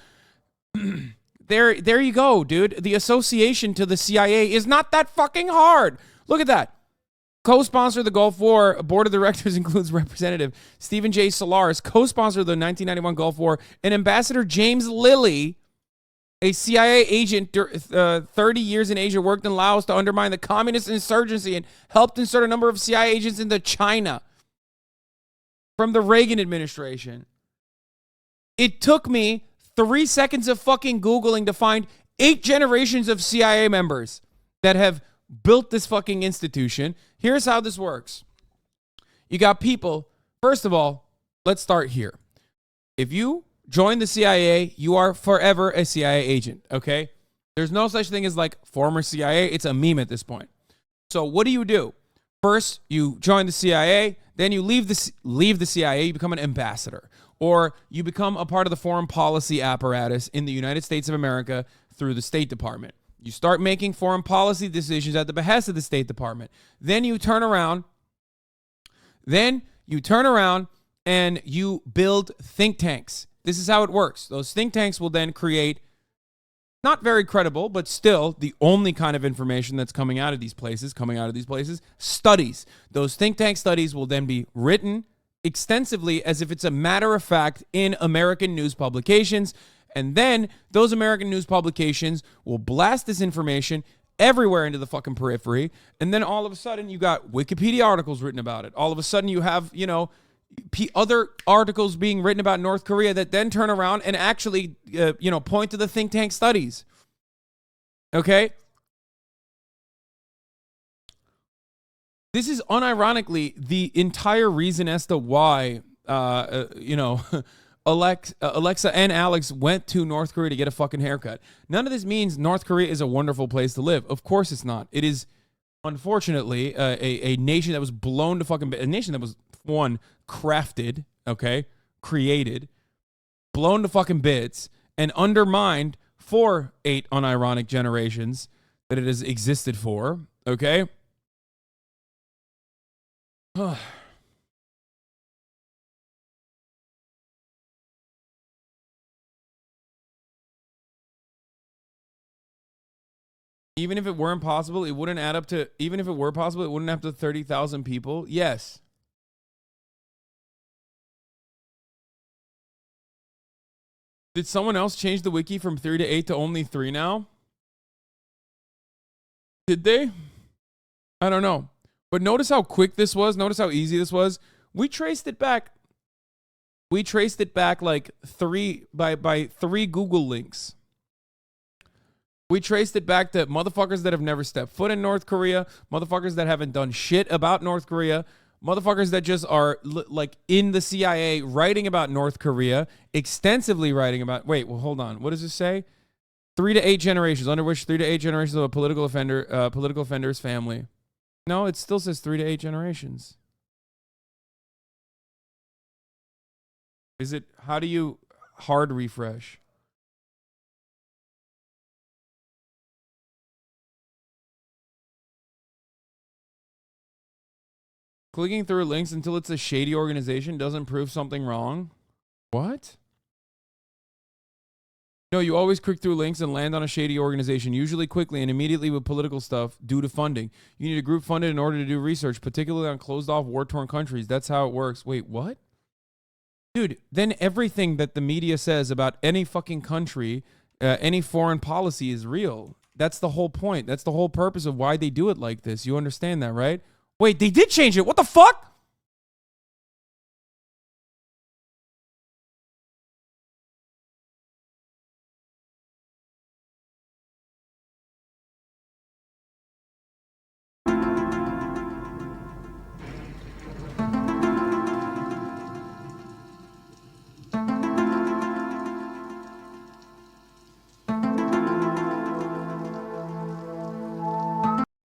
There you go, dude. The association to the CIA is not that fucking hard. Look at that. Co-sponsor of the Gulf War. Board of directors includes Representative Stephen J. Solaris, co-sponsor of the 1991 Gulf War, and Ambassador James Lilly, a CIA agent, 30 years in Asia, worked in Laos to undermine the communist insurgency and helped insert a number of CIA agents into China from the Reagan administration. It took me 3 seconds of fucking Googling to find 8 generations of CIA members that have built this fucking institution. Here's how this works. You got people, first of all, let's start here. If you join the CIA, you are forever a CIA agent, okay? There's no such thing as like former CIA. It's a meme at this point. So what do? First, you join the CIA, then you leave the CIA, you become an ambassador. Or you become a part of the foreign policy apparatus in the United States of America through the State Department. You start making foreign policy decisions at the behest of the State Department. Then you turn around and you build think tanks. This is how it works. Those think tanks will then create, not very credible, but still the only kind of information that's coming out of these places, studies. Those think tank studies will then be written extensively as if it's a matter of fact in American news publications. And then those American news publications will blast this information everywhere into the fucking periphery. And then all of a sudden you got Wikipedia articles written about it. All of a sudden you have, other articles being written about North Korea that then turn around and actually, point to the think tank studies. Okay? This is unironically the entire reason as to why, Alexa and Alex went to North Korea to get a fucking haircut. None of this means North Korea is a wonderful place to live. Of course it's not. It is, unfortunately, a nation that was blown to fucking, a nation that was, one, crafted, okay, created, blown to fucking bits, and undermined for 8 unironic generations that it has existed for, okay? Even if it were impossible, it wouldn't add up to, even if it were possible, it wouldn't have to 30,000 people. Yes. Did someone else change the wiki from 3 to 8 to only 3 now? Did they? I don't know. But notice how quick this was. Notice how easy this was. We traced it back We traced it back like by three Google links. We traced it back to motherfuckers that have never stepped foot in North Korea, motherfuckers that haven't done shit about North Korea, motherfuckers that just are like in the CIA writing about North Korea, extensively writing about. Wait, well, hold on. What does it say? 3 to 8 generations, under which 3 to 8 generations of a political offender's family. No, it still says 3 to 8 generations. Is it? How do you hard refresh? Clicking through links until it's a shady organization doesn't prove something wrong? What? No, you always click through links and land on a shady organization, usually quickly and immediately with political stuff due to funding. You need a group funded in order to do research, particularly on closed-off, war-torn countries. That's how it works. Wait, what? Dude, then everything that the media says about any fucking country, any foreign policy is real. That's the whole point. That's the whole purpose of why they do it like this. You understand that, right? Wait, they did change it. What the fuck?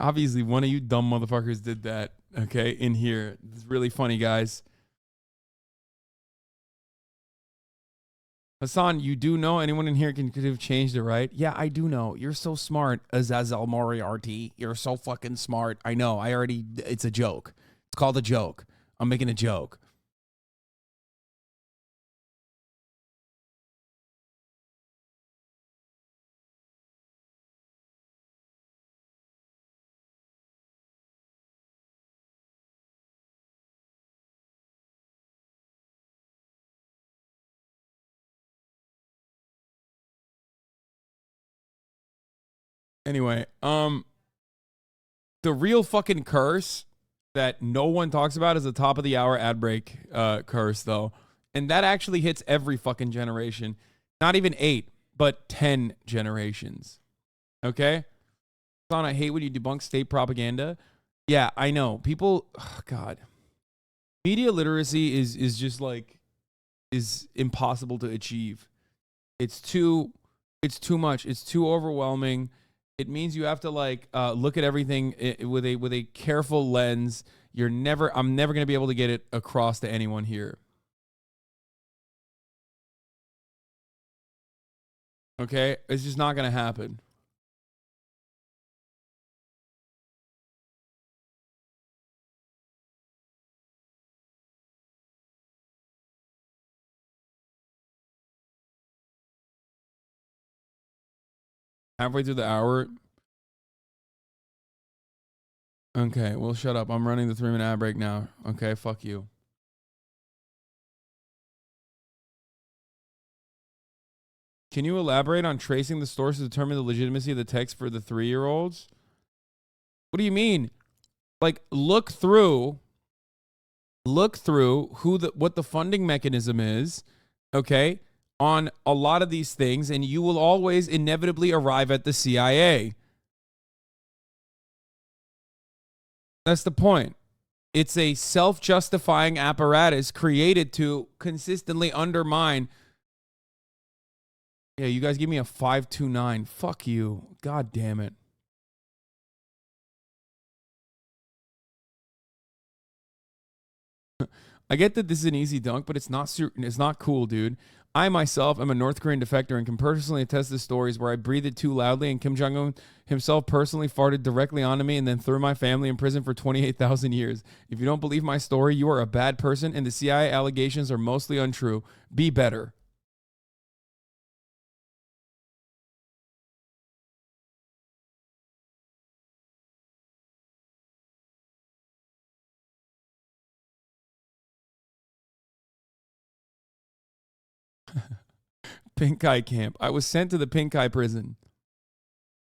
Obviously, one of you dumb motherfuckers did that, okay, in here. It's really funny, guys. Hasan, you do know anyone in here could have changed it, right? Yeah, I do know. You're so smart, Azazel Moriarty. You're so fucking smart. I know. It's a joke. It's called a joke. I'm making a joke. Anyway, the real fucking curse that no one talks about is the top of the hour ad break curse, though. And that actually hits every fucking generation. Not even 8, but 10 generations. Okay? Son, I hate when you debunk state propaganda. Yeah, I know. People, oh God. Media literacy is just like, is impossible to achieve. It's too much. It's too overwhelming. It means you have to like look at everything with a careful lens. I'm never going to be able to get it across to anyone here. Okay? It's just not going to happen. Halfway through the hour. Okay, well, shut up. I'm running the 3-minute ad break now. Okay, fuck you. Can you elaborate on tracing the source to determine the legitimacy of the text for the 3-year-olds? What do you mean? Like, look through what the funding mechanism is, okay, on a lot of these things, and you will always inevitably arrive at the CIA. That's the point. It's a self-justifying apparatus created to consistently undermine. Yeah, you guys give me a 529. Fuck you. God damn it. I get that this is an easy dunk, but it's not cool, dude. I myself am a North Korean defector and can personally attest to stories where I breathed too loudly and Kim Jong-un himself personally farted directly onto me and then threw my family in prison for 28,000 years. If you don't believe my story, you are a bad person and the CIA allegations are mostly untrue. Be better. Pink Eye Camp. I was sent to the Pink Eye prison.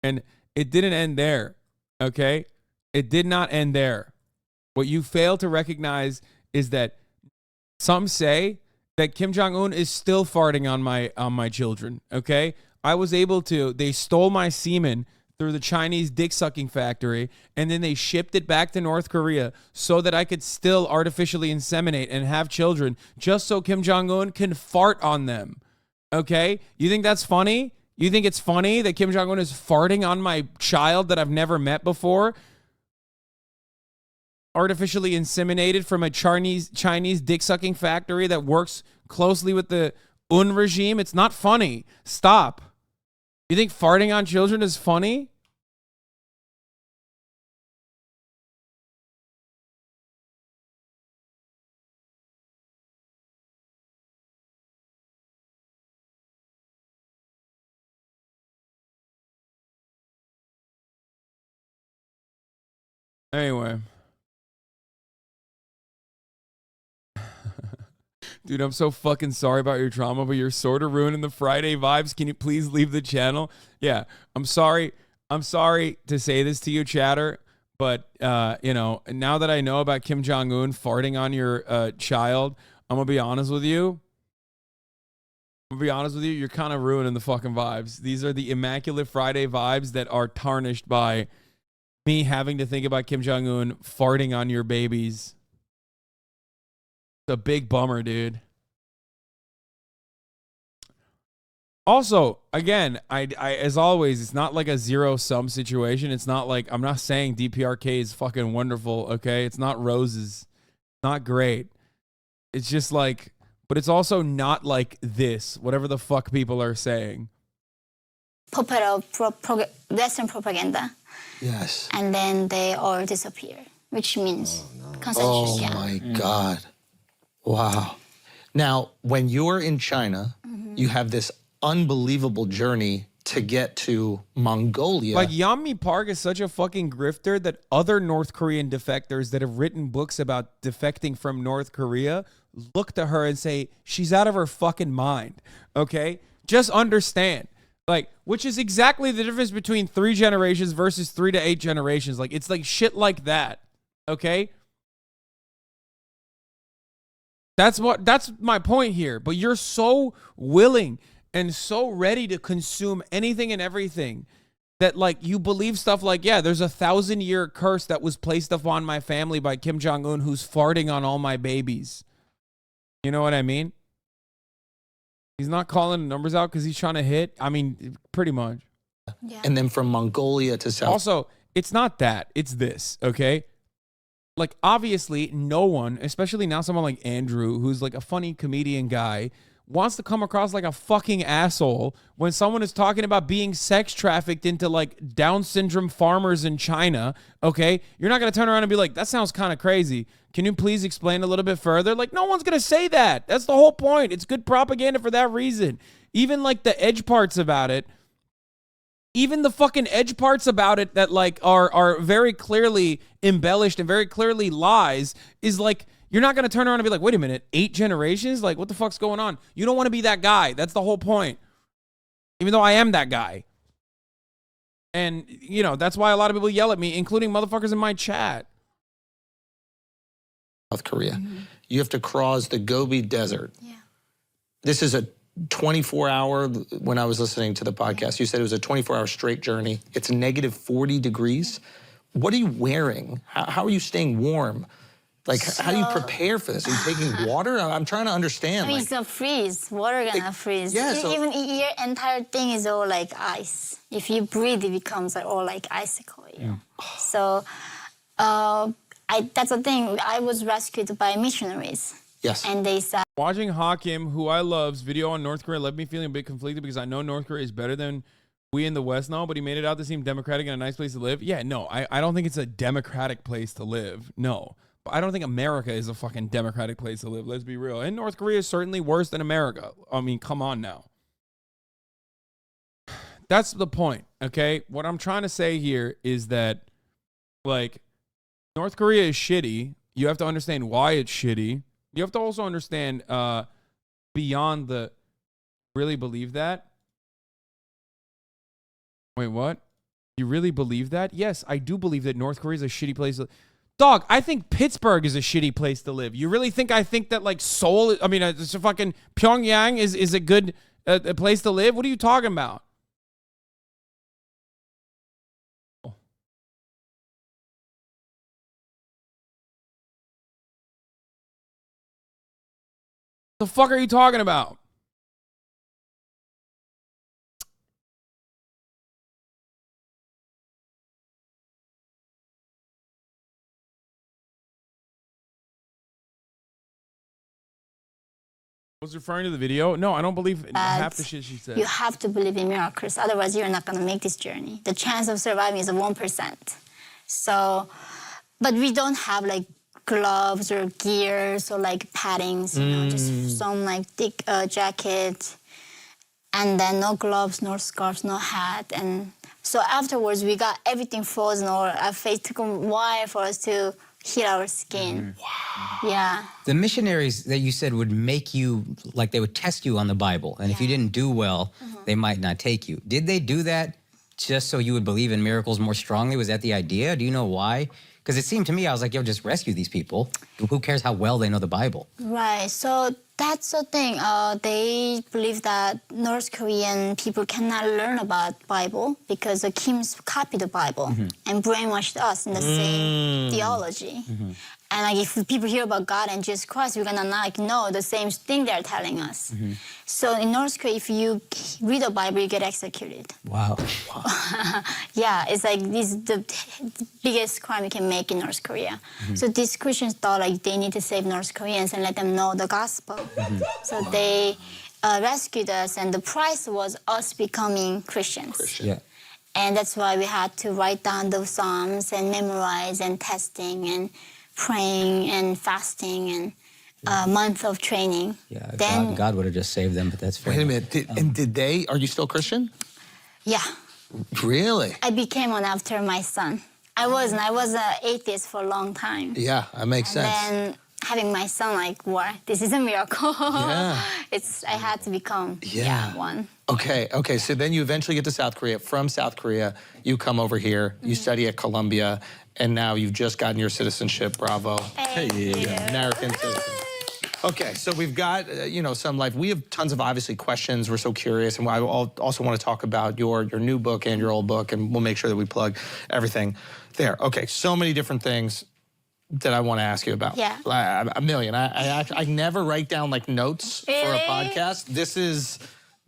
And it didn't end there. Okay? It did not end there. What you fail to recognize is that some say that Kim Jong-un is still farting on my children, okay? They stole my semen through the Chinese dick-sucking factory, and then they shipped it back to North Korea so that I could still artificially inseminate and have children just so Kim Jong-un can fart on them, okay? You think that's funny? You think it's funny that Kim Jong-un is farting on my child that I've never met before? Artificially inseminated from a Chinese dick-sucking factory that works closely with the UN regime? It's not funny. Stop. You think farting on children is funny? Anyway. Dude, I'm so fucking sorry about your trauma, but you're sort of ruining the Friday vibes. Can you please leave the channel? Yeah, I'm sorry. I'm sorry to say this to you, chatter, but, you know, now that I know about Kim Jong-un farting on your child, I'm going to be honest with you. You're kind of ruining the fucking vibes. These are the Immaculate Friday vibes that are tarnished by me having to think about Kim Jong-un farting on your babies. It's a big bummer, dude. Also, again, I as always, it's not like a zero-sum situation. It's not like, I'm not saying DPRK is fucking wonderful, okay? It's not roses. Not great. It's just like, but it's also not like this, whatever the fuck people are saying. Western propaganda. Yes. And then they all disappear, which means concentration Oh camp. my God. Wow. Now, when you're in China, you have this unbelievable journey to get to Mongolia. Like, Yeonmi Park is such a fucking grifter that other North Korean defectors that have written books about defecting from North Korea look to her and say, she's out of her fucking mind, okay? Just understand. Like, which is exactly the difference between 3 generations versus 3 to 8 generations. Like, it's like shit like that, okay? That's my point here. But you're so willing and so ready to consume anything and everything that, like, you believe stuff like, yeah, there's a 1,000-year curse that was placed upon my family by Kim Jong-un, who's farting on all my babies. You know what I mean? He's not calling the numbers out because he's trying to hit. I mean, pretty much. Yeah. And then from Mongolia to South. Also, it's not that. It's this, okay? Like, obviously, no one, especially now someone like Andrew, who's like a funny comedian guy, wants to come across like a fucking asshole when someone is talking about being sex trafficked into like Down syndrome farmers in China, okay? You're not going to turn around and be like, that sounds kind of crazy. Can you please explain a little bit further? Like, no one's going to say that. That's the whole point. It's good propaganda for that reason. Even like the edge parts about it, even the fucking edge parts about it that like are very clearly embellished and very clearly lies is like, you're not going to turn around and be like, wait a minute, 8 generations? Like, what the fuck's going on? You don't want to be that guy. That's the whole point. Even though I am that guy. And, you know, that's why a lot of people yell at me, including motherfuckers in my chat. South Korea. You have to cross the Gobi Desert. Yeah. This is a 24-hour, when I was listening to the podcast, you said it was a 24-hour straight journey. It's negative 40 degrees. What are you wearing? How are you staying warm? Like, how do you prepare for this? Are you taking water? I'm trying to understand. I mean, like, it's gonna freeze. Water gonna freeze. yeah, so- Even your entire thing is all like ice. If you breathe, it becomes like all like icicle. You know? So, that's the thing. I was rescued by missionaries. yes. And they said, Watching Hakim, who I love's video on North Korea left me feeling a bit conflicted because I know North Korea is better than we in the West know, but he made it out to seem democratic and a nice place to live. Yeah, no, I don't think it's a democratic place to live. No. But I don't think America is a fucking democratic place to live. Let's be real. And North Korea is certainly worse than America. I mean, come on now. That's the point, okay? What I'm trying to say here is that, like, North Korea is shitty. You have to understand why it's shitty. You have to also understand beyond the really believe that. Wait, what? You really believe that? Yes, I do believe that North Korea is a shitty place. Dog, I think Pittsburgh is a shitty place to live. You really think I think that like Seoul, I mean, it's a fucking Pyongyang is a good a place to live? What are you talking about? The fuck are you talking about? Was referring to the video? No, I don't believe half the shit she said. You have to believe in miracles, otherwise you're not going to make this journey. The chance of surviving is 1%. So, but we don't have like gloves or gears or like paddings, you know, just some like thick jacket, and then no gloves, no scarves, no hat. And so afterwards we got everything frozen, or our face took a while for us to heat our skin. Wow. Yeah. The missionaries that you said would make you, like they would test you on the Bible, and if you didn't do well, they might not take you. Did they do that just so you would believe in miracles more strongly? Was that the idea? Do you know why? Because it seemed to me, I was like, yo, just rescue these people. Who cares how well they know the Bible? Right. So that's the thing. They believe that North Korean people cannot learn about Bible because the Kims copied the Bible and brainwashed us in the same theology. And like, if people hear about God and Jesus Christ, we're gonna not know the same thing they're telling us. So in North Korea, if you read the Bible, you get executed. Wow. Yeah, it's like this is the biggest crime you can make in North Korea. So these Christians thought like they need to save North Koreans and let them know the gospel. So they rescued us, and the price was us becoming Christians. Yeah. And that's why we had to write down those psalms and memorize and testing and praying and fasting and a month of training. Yeah, Then, God would have just saved them, but that's fair. Wait a minute. Did they? Are you still Christian? yeah, Really? I became one after my son. I wasn't. I was an atheist for a long time. Yeah, that makes sense. And then having my son, like, wow, this is a miracle. Yeah. I had to become one. Okay. So then you eventually get to South Korea. From South Korea, you come over here. You study at Columbia, and now you've just gotten your citizenship. Bravo. Thank you. American citizen. Okay, so we've got some life. We have tons of obviously questions. We're so curious, and I also want to talk about your new book and your old book, and we'll make sure that we plug everything there. Okay, so many different things that I want to ask you about. Yeah. A million. I never write down like notes for a podcast.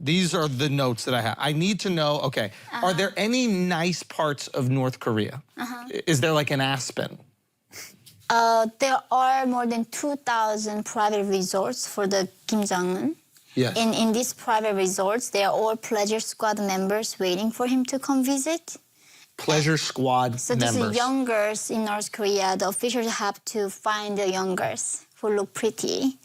These are the notes that I have. I need to know, okay, are there any nice parts of North Korea? Is there like an Aspen? There are more than 2,000 private resorts for the Kim Jong-un. Yes. In these private resorts, they are all pleasure squad members waiting for him to come visit. Pleasure squad So members. these young girls in North Korea, the officials have to find the young girls who look pretty.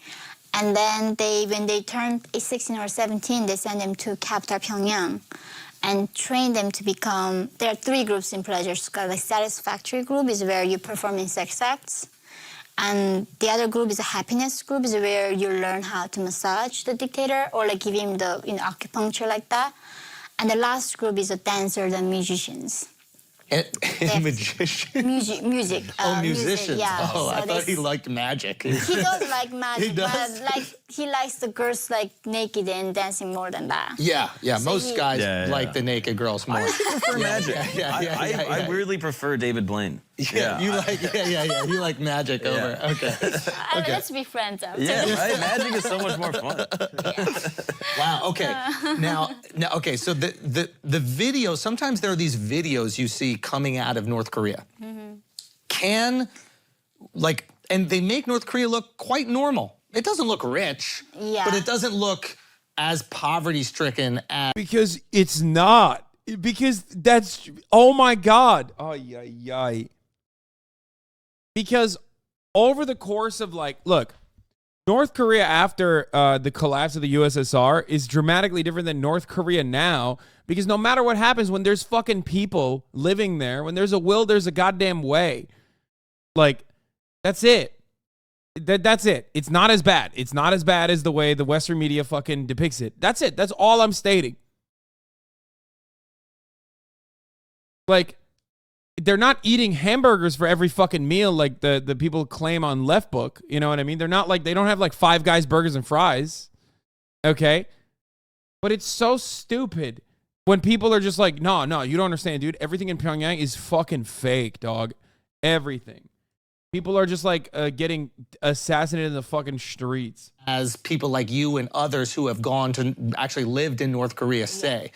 And then when they turn 16 or 17, they send them to capital Pyongyang and train them to become, there are 3 groups in pleasure squad. The satisfactory group is where you perform in sex acts. And the other group is a happiness group, is where you learn how to massage the dictator or like give him the acupuncture like that. And the last group is the dancers and musicians. And magician? Music. Musicians. Yeah. Oh, So I thought he liked magic. He does like magic, He does? but like he likes the girls like naked and dancing more than that. Yeah. Most guys Yeah. like the naked girls more. I prefer magic. Yeah. I weirdly prefer David Blaine. Yeah. You like magic over. Okay. Let's be friends after. Yeah, right? Magic is so much more fun. Wow. Okay. Now. Okay. So the video. Sometimes there are these videos you see coming out of North Korea. And they make North Korea look quite normal. It doesn't look rich. Yeah. But it doesn't look as poverty-stricken as. Because it's not. Because that's, oh my God. Because over the course of look, North Korea after the collapse of the USSR is dramatically different than North Korea now, because no matter what happens, when there's fucking people living there, when there's a will, there's a goddamn way. Like, that's it. That's it. It's not as bad. It's not as bad as the way the Western media fucking depicts it. That's it. That's all I'm stating. Like, they're not eating hamburgers for every fucking meal like the people claim on Left Book. You know what I mean? They're not like, they don't have like Five Guys burgers and fries. Okay? But it's so stupid when people are just like, no, you don't understand, dude. Everything in Pyongyang is fucking fake, dog. Everything. People are just like getting assassinated in the fucking streets. As people like you and others who have gone to actually lived in North Korea say.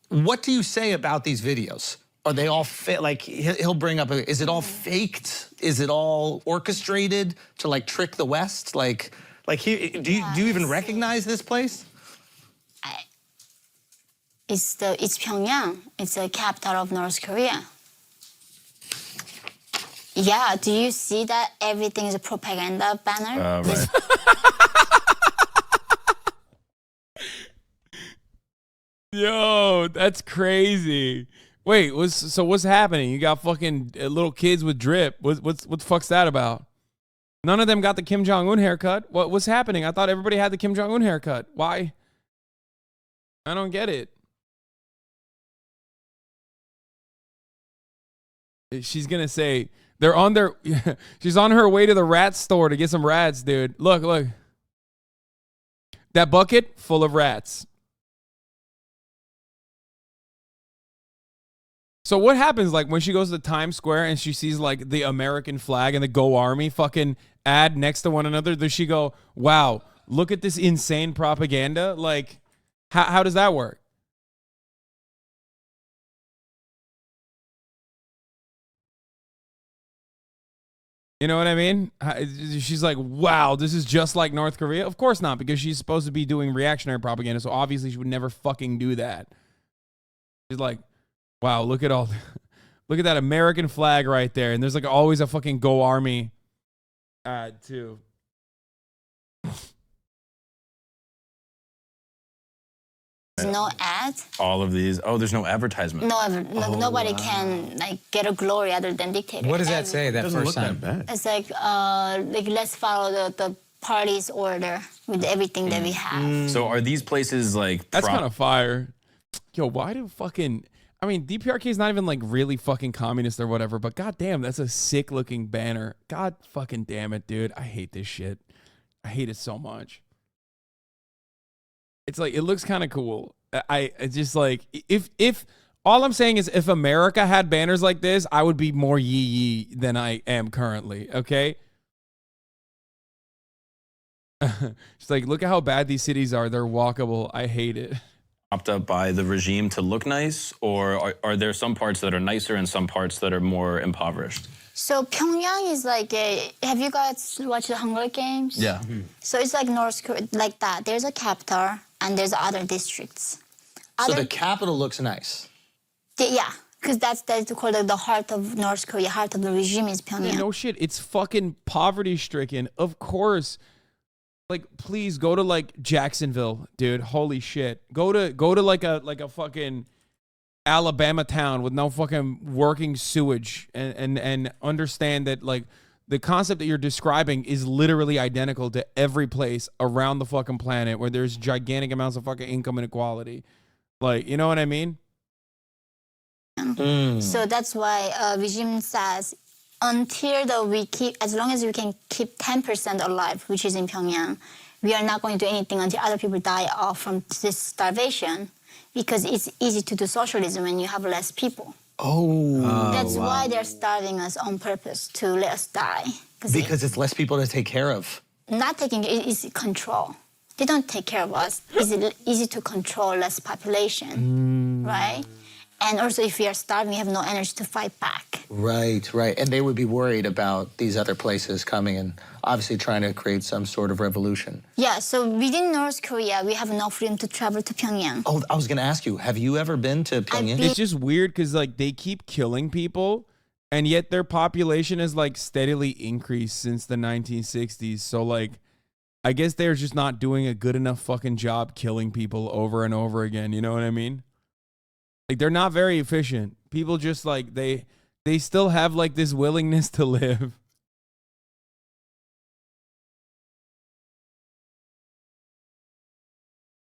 What do you say about these videos? Are they all like he'll bring up? Is it all faked? Is it all orchestrated to like trick the West? Like do you even recognize this place? It's Pyongyang. It's the capital of North Korea. Yeah, do you see that everything is a propaganda banner? Right. Yo, that's crazy. Wait, what's happening? You got fucking little kids with drip. What the fuck's that about? None of them got the Kim Jong-un haircut. What's happening? I thought everybody had the Kim Jong-un haircut. Why? I don't get it. She's gonna say they're on their. She's on her way to the rat store to get some rats, dude. Look. That bucket full of rats. So what happens like when she goes to Times Square and she sees like the American flag and the Go Army fucking ad next to one another? Does she go, wow, look at this insane propaganda? Like, how does that work? You know what I mean? She's like, wow, this is just like North Korea? Of course not, because she's supposed to be doing reactionary propaganda, so obviously she would never fucking do that. She's like, wow, look at that American flag right there. And there's like always a fucking Go Army ad too. There's no ad. All of these. Oh, there's no advertisement. Nobody can like get a glory other than dictator. What does that say? That Doesn't first look time. that bad. It's like let's follow the party's order with everything that we have. So are these places like That's kind of fire. Yo, why do fucking... I mean, DPRK is not even like really fucking communist or whatever, but goddamn, that's a sick looking banner. God fucking damn it, dude. I hate this shit. I hate it so much. It's like, it looks kind of cool. It's just like, if all I'm saying is if America had banners like this, I would be more yee than I am currently. Okay. It's like, look at how bad these cities are. They're walkable. I hate it. propped up by the regime to look nice, or are there some parts that are nicer and some parts that are more impoverished? So Pyongyang is like have you guys watched the Hunger Games? Yeah. So it's like North Korea, like that. There's a capital and there's other districts. So the capital looks nice. Yeah, because that's called the heart of North Korea. Heart of the regime is Pyongyang. Yeah, no shit. It's fucking poverty stricken. Of course. Like, please go to like Jacksonville, dude. Holy shit. Go to like a fucking Alabama town with no fucking working sewage and understand that like the concept that you're describing is literally identical to every place around the fucking planet where there's gigantic amounts of fucking income inequality. Like, you know what I mean? So that's why regime says until as long as we can keep 10% alive, which is in Pyongyang, we are not going to do anything until other people die off from this starvation, because it's easy to do socialism when you have less people. That's why they're starving us on purpose, to let us die. Because it's less people to take care of. Not taking it is control. They don't take care of us. It's easy to control less population, right? And also, if we are starving, we have no energy to fight back. Right, right. And they would be worried about these other places coming and obviously trying to create some sort of revolution. Yeah, so within North Korea, we have no freedom to travel to Pyongyang. Oh, I was going to ask you, have you ever been to Pyongyang? It's just weird because like they keep killing people, and yet their population has like steadily increased since the 1960s. So like, I guess they're just not doing a good enough fucking job killing people over and over again. You know what I mean? Like, they're not very efficient. People just like they still have like this willingness to live.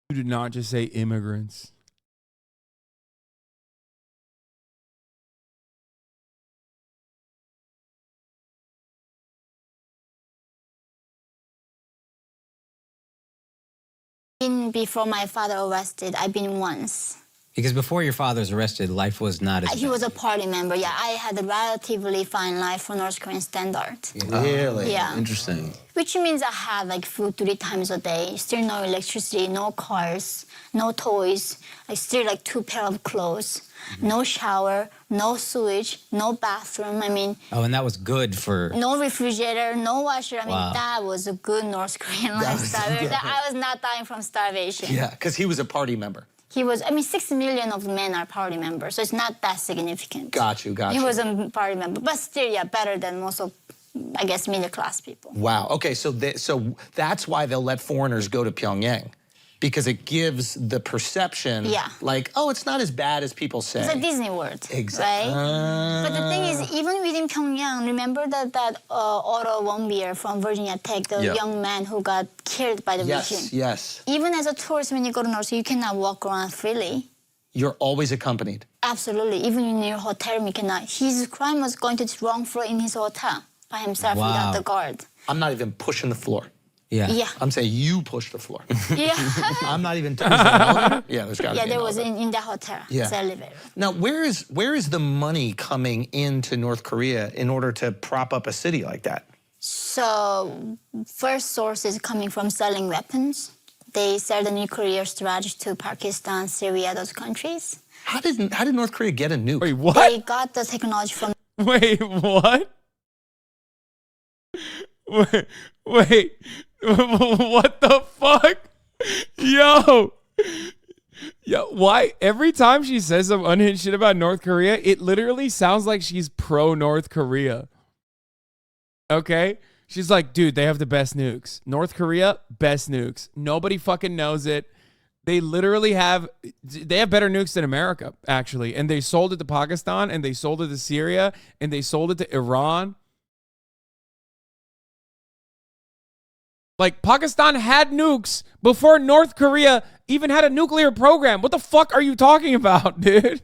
You did not just say immigrants. Before my father arrested, I've been once. Because before your father's arrested, life was not as He was a party member. Yeah, I had a relatively fine life for North Korean standard. Really? Yeah. Interesting. Which means I had like food 3 times a day, still no electricity, no cars, no toys, I still like 2 pair of clothes, no shower, no sewage, no bathroom. I mean, Oh, and that was good for. no refrigerator, no washer. I mean, Wow. that was a good North Korean lifestyle. I was not dying from starvation. Yeah, because he was a party member. He was, 6 million of men are party members, so it's not that significant. Got you. He was a party member, but still, yeah, better than most of, I guess, middle class people. Wow. Okay, so that's why they'll let foreigners go to Pyongyang, because it gives the perception, Yeah. like, oh, it's not as bad as people say. It's like Disney World, Exactly. right? But the thing is, even within Pyongyang, remember that Otto Warmbier from Virginia Tech, the Yeah. young man who got killed by the regime? Yes. Even as a tourist, when you go to North Korea, you cannot walk around freely. You're always accompanied. Absolutely. Even in your hotel, you cannot. His crime was going to the wrong floor in his hotel by himself Wow. without the guard. I'm not even pushing the floor. Yeah. Yeah. I'm saying you push the floor. Yeah. I'm not even touching the Yeah, there's got to Yeah, be there an was elevator. in that hotel. Yeah. It's elevator. Now, where is the money coming into North Korea in order to prop up a city like that? So, first source is coming from selling weapons. They sell the nuclear strategy to Pakistan, Syria, those countries. How did North Korea get a nuke? Wait, what? They got the technology from Wait, what? Wait, what the fuck? Yo, why? Every time she says some unhinged shit about North Korea, it literally sounds like she's pro North Korea. Okay? She's like, dude, they have the best nukes. North Korea, best nukes. Nobody fucking knows it. They literally have better nukes than America, actually. And they sold it to Pakistan, and they sold it to Syria, and they sold it to Iran. Like, Pakistan had nukes before North Korea even had a nuclear program. What the fuck are you talking about, dude?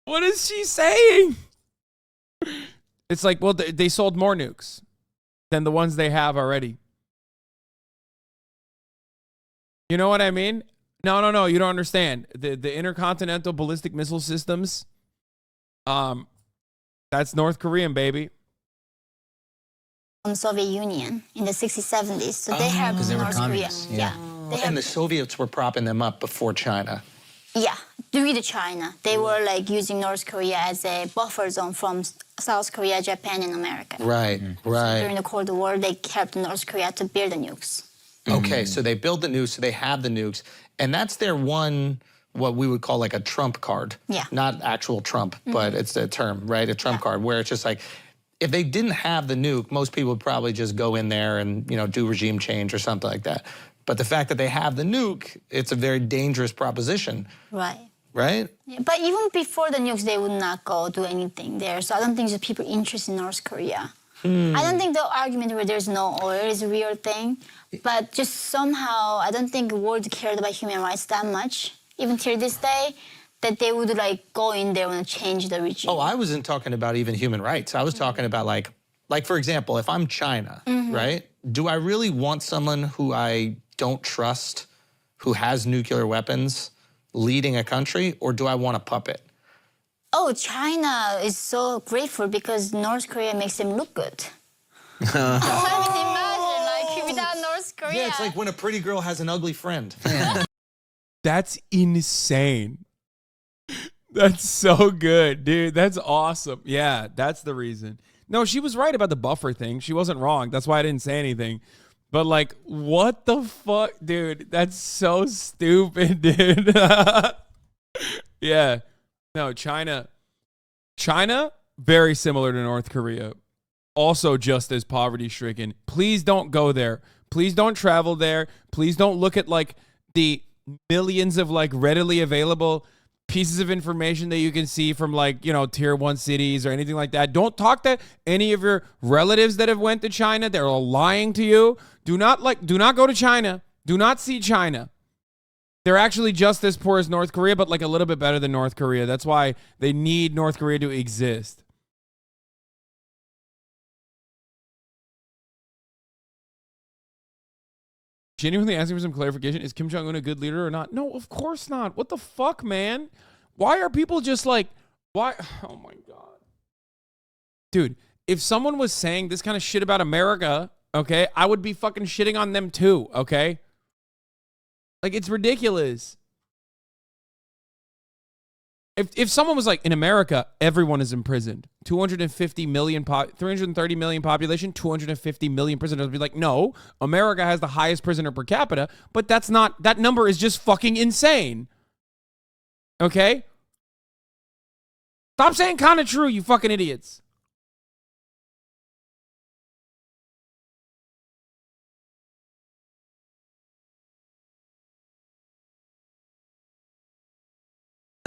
What is she saying? It's like, well, they sold more nukes than the ones they have already. You know what I mean? No, you don't understand. The intercontinental ballistic missile systems, that's North Korean, baby. Soviet Union in the 60s, 70s. So they helped 'Cause they were North Korea. communists, Yeah. They And the helped, Soviets were propping them up before China. yeah, with China. They were like using North Korea as a buffer zone from South Korea, Japan, and America. Right, right. During the Cold War, they helped North Korea to build the nukes. Okay, so they build the nukes, so they have the nukes, and that's their one, what we would call like a trump card. Yeah. Not actual Trump, but it's a term, right? A trump card, where it's just like, if they didn't have the nuke, most people would probably just go in there and, do regime change or something like that. But the fact that they have the nuke, it's a very dangerous proposition, Right. right? Yeah, but even before the nukes, they would not go do anything there. So I don't think there's people interested in North Korea. I don't think the argument where there's no oil is a real thing. But just somehow, I don't think the world cared about human rights that much, even till this day, that they would like go in there and change the regime. Oh, I wasn't talking about even human rights. I was talking about like for example, if I'm China, right? Do I really want someone who I don't trust, who has nuclear weapons, leading a country, or do I want a puppet? Oh, China is so grateful because North Korea makes them look good. I mean, imagine, like, without North Korea. Yeah, it's like when a pretty girl has an ugly friend. That's insane. That's so good, dude. That's awesome. Yeah, that's the reason. No, she was right about the buffer thing. She wasn't wrong. That's why I didn't say anything. But like, what the fuck, dude? That's so stupid, dude. Yeah. No, China, very similar to North Korea. Also just as poverty stricken. Please don't go there. Please don't travel there. Please don't look at like the millions of like readily available pieces of information that you can see from like, tier 1 cities or anything like that. Don't talk to any of your relatives that have went to China. They're all lying to you. Do not go to China. Do not see China. They're actually just as poor as North Korea, but like a little bit better than North Korea. That's why they need North Korea to exist. Genuinely asking for some clarification. Is Kim Jong-un a good leader or not? No, of course not. What the fuck, man? Why are people just like, why? Oh my God. Dude, if someone was saying this kind of shit about America, okay, I would be fucking shitting on them too, okay? Like, it's ridiculous. If someone was like, in America, everyone is imprisoned. 330 million population, 250 million prisoners. I'd be like, no, America has the highest prisoner per capita, but that's not, that number is just fucking insane. Okay? Stop saying kind of true, you fucking idiots.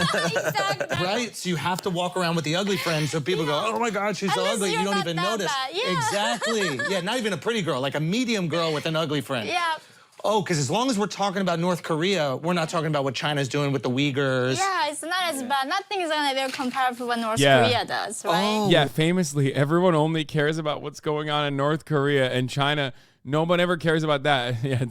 Exactly. Right? So you have to walk around with the ugly friend so people go, oh my God, she's so Unless ugly. You you're don't not even that notice. bad. Yeah. Exactly. Yeah, not even a pretty girl, like a medium girl with an ugly friend. Yeah. Oh, because as long as we're talking about North Korea, we're not talking about what China's doing with the Uyghurs. Yeah, it's not as bad. Nothing is gonna be compared to what North Yeah. Korea does, right? Oh. Yeah, famously, everyone only cares about what's going on in North Korea and China. No one ever cares about that. Yeah.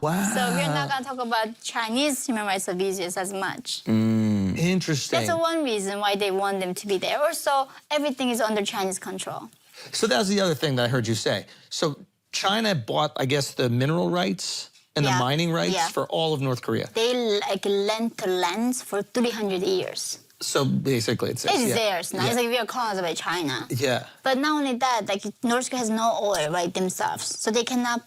Wow. So we're not gonna talk about Chinese human rights abuses as much. Interesting. That's the one reason why they want them to be there. Also, everything is under Chinese control. So that was the other thing that I heard you say. So China bought, I guess, the mineral rights and the Yeah. mining rights Yeah. for all of North Korea. They like lent the lands for 300 years. So basically it's It's yeah. theirs now. Yeah. It's like we are colonized by China. Yeah. But not only that, like North Korea has no oil, right, themselves. So they cannot,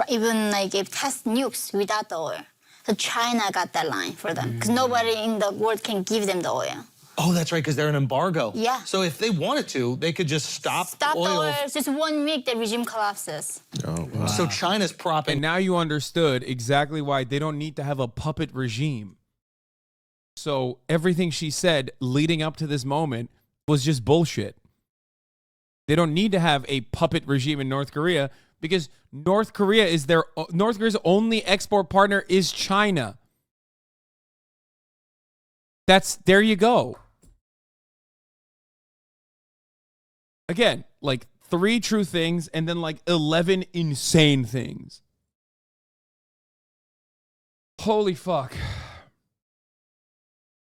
even like if test nukes without the oil. So China got that line for them because nobody in the world can give them the oil. Oh, that's right, because they're an embargo. Yeah. So if they wanted to, they could just stop Stop the oil. oil. Just 1 week, the regime collapses. Oh, wow. So China's propping. And now you understood exactly why they don't need to have a puppet regime. So everything she said leading up to this moment was just bullshit. They don't need to have a puppet regime in North Korea because North Korea's only export partner is China. There you go. Again, like 3 true things and then like 11 insane things. Holy fuck.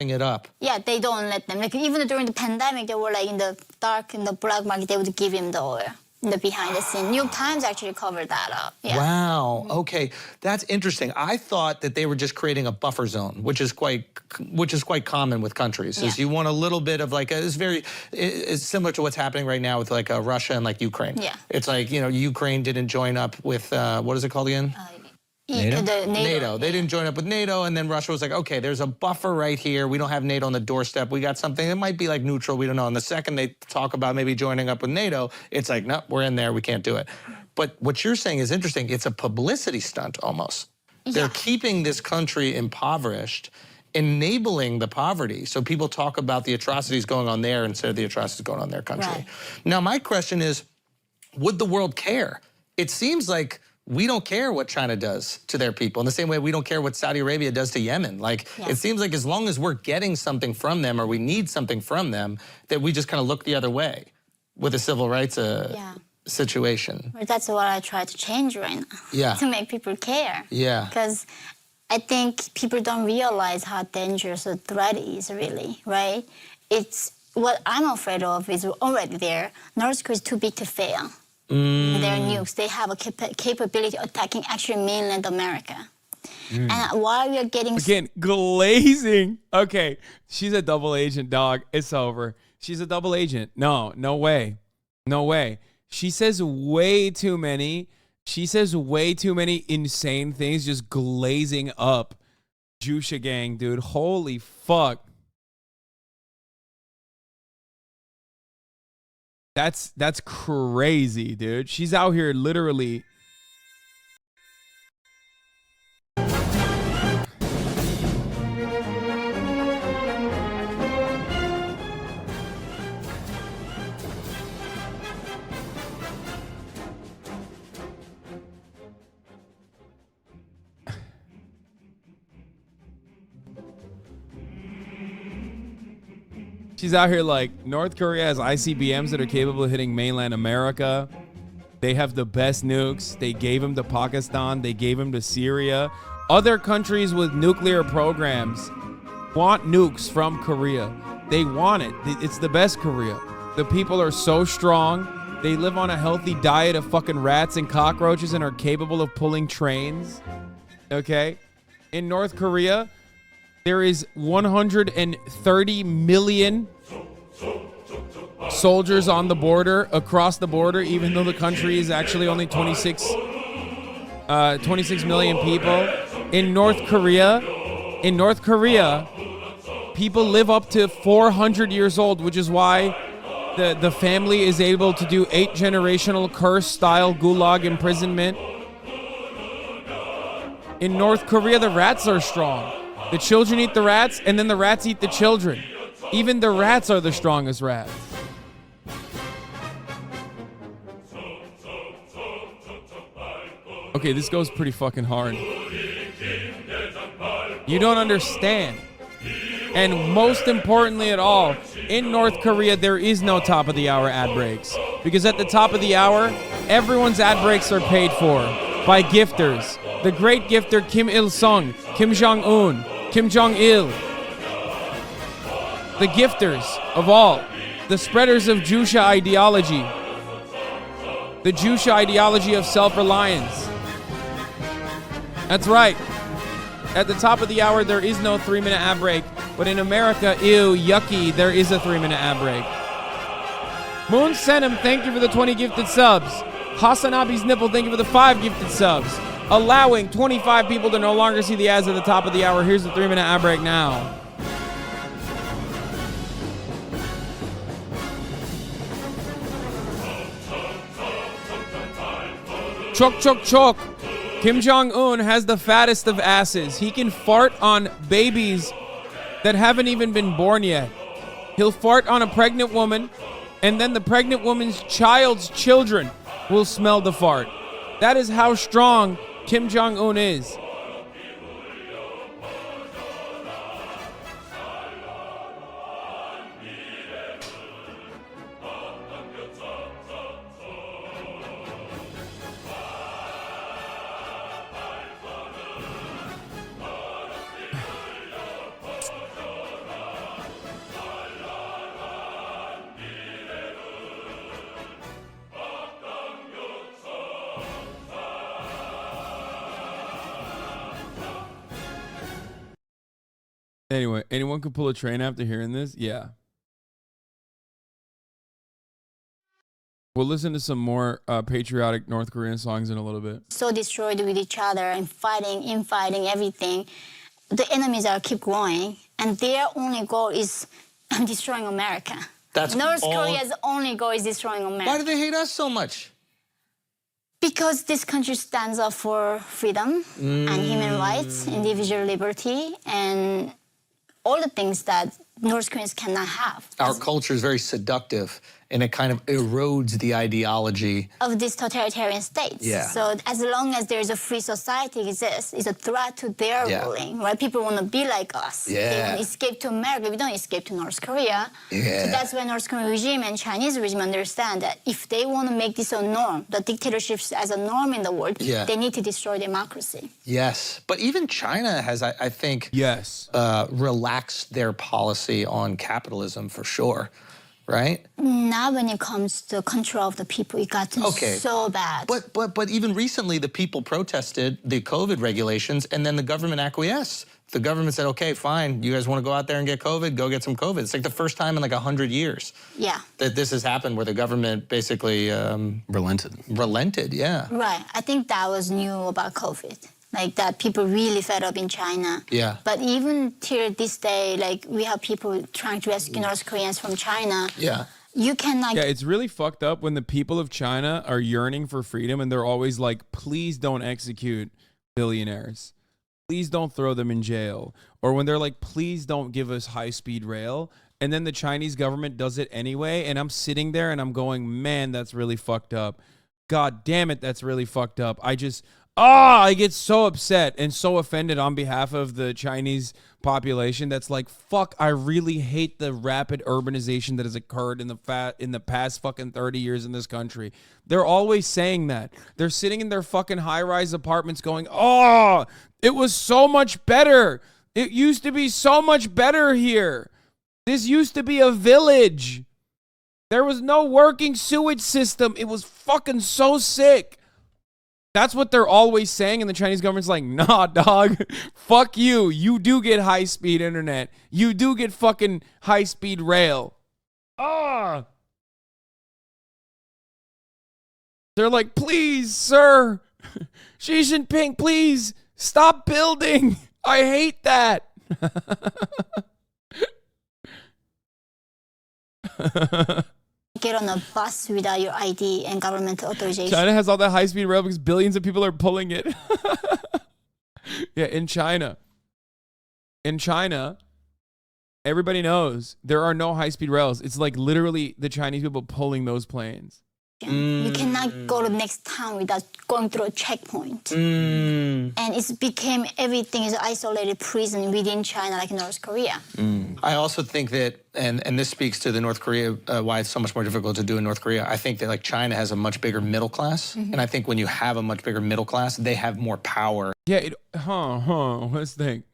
It up. Yeah, they don't let them. Like even during the pandemic, they were like in the dark, in the black market, they would give him the oil. In the behind the scene. New York Times actually covered that up. Yeah. Wow. Okay, that's interesting. I thought that they were just creating a buffer zone, which is quite common with countries. Is you want a little bit of like it's similar to what's happening right now with like Russia and like Ukraine. Yeah. It's like Ukraine didn't join up with what is it called again? NATO? NATO. They didn't join up with NATO, and then Russia was like, okay, there's a buffer right here. We don't have NATO on the doorstep. We got something that might be like neutral. We don't know. And the second they talk about maybe joining up with NATO, it's like, no, we're in there. We can't do it. But what you're saying is interesting. It's a publicity stunt almost. Yeah. They're keeping this country impoverished, enabling the poverty. So people talk about the atrocities going on there instead of the atrocities going on in their country. Right. Now, my question is, would the world care? It seems like we don't care what China does to their people in the same way we don't care what Saudi Arabia does to Yemen. Like, it seems like as long as we're getting something from them or we need something from them, that we just kind of look the other way with a civil rights situation. But that's what I try to change right now. Yeah. To make people care. Yeah. Because I think people don't realize how dangerous a threat is really, right? It's what I'm afraid of is already there. North Korea is too big to fail. Their nukes, they have a capability of attacking actually mainland America. And while we are getting... Again, glazing. Okay, she's a double agent, dog. It's over. She's a double agent. No way. No way. She says way too many insane things just glazing up Jusha gang, dude. Holy fuck. That's crazy, dude. She's out here literally. She's out here like, North Korea has ICBMs that are capable of hitting mainland America. They have the best nukes. They gave them to Pakistan. They gave them to Syria. Other countries with nuclear programs want nukes from Korea. They want it. It's the best Korea. The people are so strong. They live on a healthy diet of fucking rats and cockroaches and are capable of pulling trains. Okay? In North Korea, there is 130 million soldiers on the border, across the border, even though the country is actually only 26 million people. In North Korea, people live up to 400 years old, which is why the family is able to do 8 generational curse-style gulag imprisonment. In North Korea, the rats are strong. The children eat the rats, and then the rats eat the children. Even the rats are the strongest rats. Okay, this goes pretty fucking hard. You don't understand. And most importantly at all, in North Korea, there is no top of the hour ad breaks. Because at the top of the hour, everyone's ad breaks are paid for by gifters. The great gifter Kim Il-sung, Kim Jong-un, Kim Jong-il. The gifters of all. The spreaders of Jusha ideology. The Jusha ideology of self-reliance. That's right. At the top of the hour, there is no 3-minute ad break. But in America, ew, yucky, there is a 3-minute ad break. Moon Senem, thank you for the 20 gifted subs. HasanAbi's nipple, thank you for the 5 gifted subs. Allowing 25 people to no longer see the ads at the top of the hour. Here's the 3-minute ad break now. Chok, chok, chok. Kim Jong-un has the fattest of asses. He can fart on babies that haven't even been born yet. He'll fart on a pregnant woman, and then the pregnant woman's child's children will smell the fart. That is how strong Kim Jong-un is. Anyway, anyone could pull a train after hearing this? Yeah. We'll listen to some more patriotic North Korean songs in a little bit. So destroyed with each other and fighting, infighting, everything. The enemies are keep growing, and their only goal is destroying America. North Korea's only goal is destroying America. Why do they hate us so much? Because this country stands up for freedom and human rights, individual liberty, and all the things that North Koreans cannot have. Our culture is very seductive, and it kind of erodes the ideology of these totalitarian states. Yeah. So as long as there's a free society exists, it's a threat to their ruling, right? People want to be like us. Yeah. They want to escape to America. We don't escape to North Korea. Yeah. So that's why North Korean regime and Chinese regime understand that if they want to make this a norm, the dictatorships as a norm in the world, they need to destroy democracy. Yes, but even China has, I think, relaxed their policy on capitalism for sure, right? Not when it comes to control of the people. It got so bad. But even recently, the people protested the COVID regulations, and then the government acquiesced. The government said, okay, fine, you guys want to go out there and get COVID? Go get some COVID. It's like the first time in like 100 years that this has happened where the government basically relented, yeah. Right. I think that was new about COVID. Like that people really fed up in China. Yeah. But even till this day, like we have people trying to rescue North Koreans from China. Yeah. You cannot. Yeah, it's really fucked up when the people of China are yearning for freedom and they're always like, please don't execute billionaires. Please don't throw them in jail. Or when they're like, please don't give us high-speed rail. And then the Chinese government does it anyway. And I'm sitting there and I'm going, man, that's really fucked up. God damn it, that's really fucked up. I get so upset and so offended on behalf of the Chinese population that's like, fuck, I really hate the rapid urbanization that has occurred in the past fucking 30 years in this country. They're always saying that. They're sitting in their fucking high-rise apartments going, oh, it was so much better. It used to be so much better here. This used to be a village. There was no working sewage system. It was fucking so sick. That's what they're always saying, and the Chinese government's like, nah, dog, fuck you. You do get high-speed internet. You do get fucking high-speed rail. Ah! They're like, please, sir, Xi Jinping, please, stop building. I hate that. Get on a bus without your ID and government authorization. China has all that high-speed rail because billions of people are pulling it. Yeah, in China, everybody knows there are no high-speed rails. It's like literally the Chinese people pulling those planes. You cannot go to the next town without going through a checkpoint. And it became everything is isolated prison within China, like North Korea. I also think that, and this speaks to the North Korea, why it's so much more difficult to do in North Korea. I think that like China has a much bigger middle class. And I think when you have a much bigger middle class, they have more power. Yeah, let's think.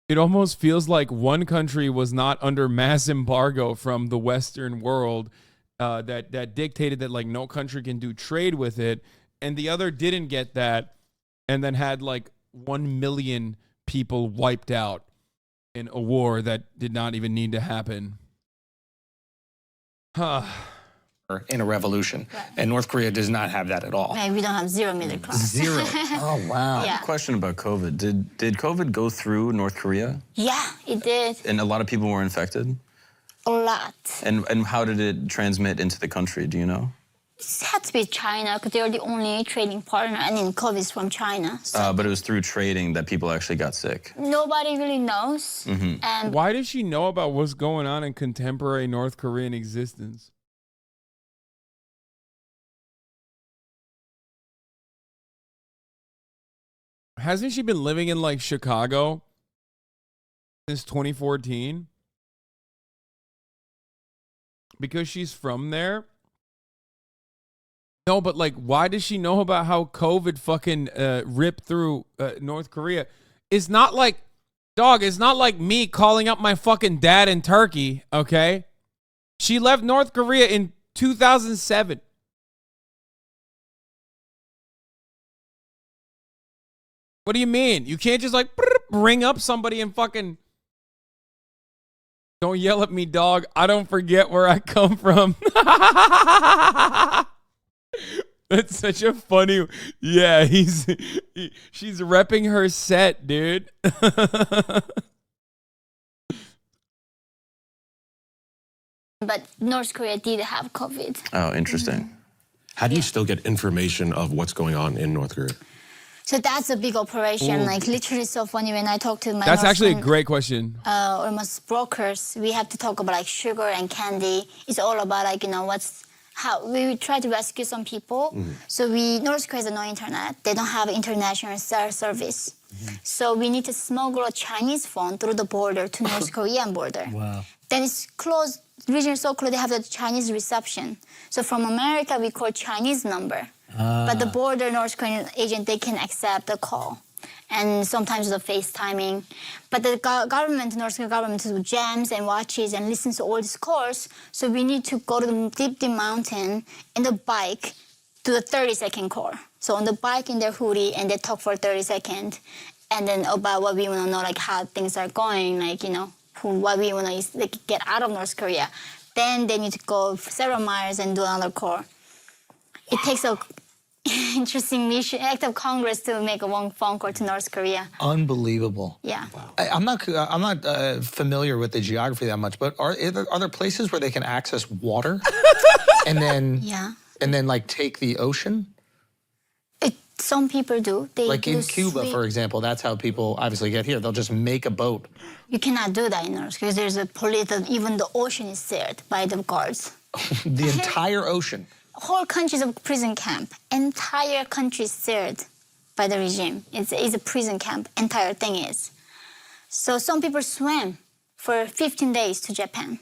It almost feels like one country was not under mass embargo from the Western world that dictated that like no country can do trade with it, and the other didn't get that, and then had like 1 million people wiped out in a war that did not even need to happen. In a revolution. And North Korea does not have that at all. We don't have zero middle class. Zero. Oh, wow. Yeah. Question about COVID. Did COVID go through North Korea? Yeah, it did. And a lot of people were infected? A lot. And how did it transmit into the country? Do you know? It had to be China because they're the only trading partner, and then COVID is from China. So But it was through trading that people actually got sick. nobody really knows. And Why does she know about what's going on in contemporary North Korean existence? Hasn't she been living in like Chicago since 2014? Because she's from there? No, but like, why does she know about how COVID fucking ripped through North Korea? It's not like, dog, it's not like me calling up my fucking dad in Turkey, okay? She left North Korea in 2007. What do you mean? You can't just like ring up somebody and fucking... Don't yell at me, dog. I don't forget where I come from. That's such a funny... Yeah, she's repping her set, dude. but North Korea did have COVID. Oh, interesting. How do you still get information of what's going on in North Korea? So that's a big operation. Like literally so funny when I talk to my That's actually a North great question. almost brokers, we have to talk about like sugar and candy. It's all about like, how we try to rescue some people. So North Korea has no internet. They don't have international cell service. So we need to smuggle a Chinese phone through the border to North Korean border. Wow. Then it's closed, region so close, they have the Chinese reception. So from America, we call Chinese number. But the border North Korean agent, they can accept the call. And sometimes the FaceTiming. But the government, North Korean government, do jams and watches and listens to all these calls. So we need to go to the deep mountain in the bike, do a 30-second call. So on the bike in their hoodie, and they talk for 30 seconds. And then about what we want to know, like how things are going, like, what we want to like, get out of North Korea. Then they need to go several miles and do another call. It takes a interesting mission, act of Congress to make one phone call to North Korea. Unbelievable. Yeah. Wow. I'm not familiar with the geography that much, but are there places where they can access water and then like take the ocean? Some people do. They like do in Cuba, for example, that's how people obviously get here. They'll just make a boat. You cannot do that in North Korea because there's a police. Even the ocean is sealed by the guards. The entire ocean. Whole country is a prison camp. Entire country is sealed by the regime. It's a prison camp, entire thing is. So some people swam for 15 days to Japan.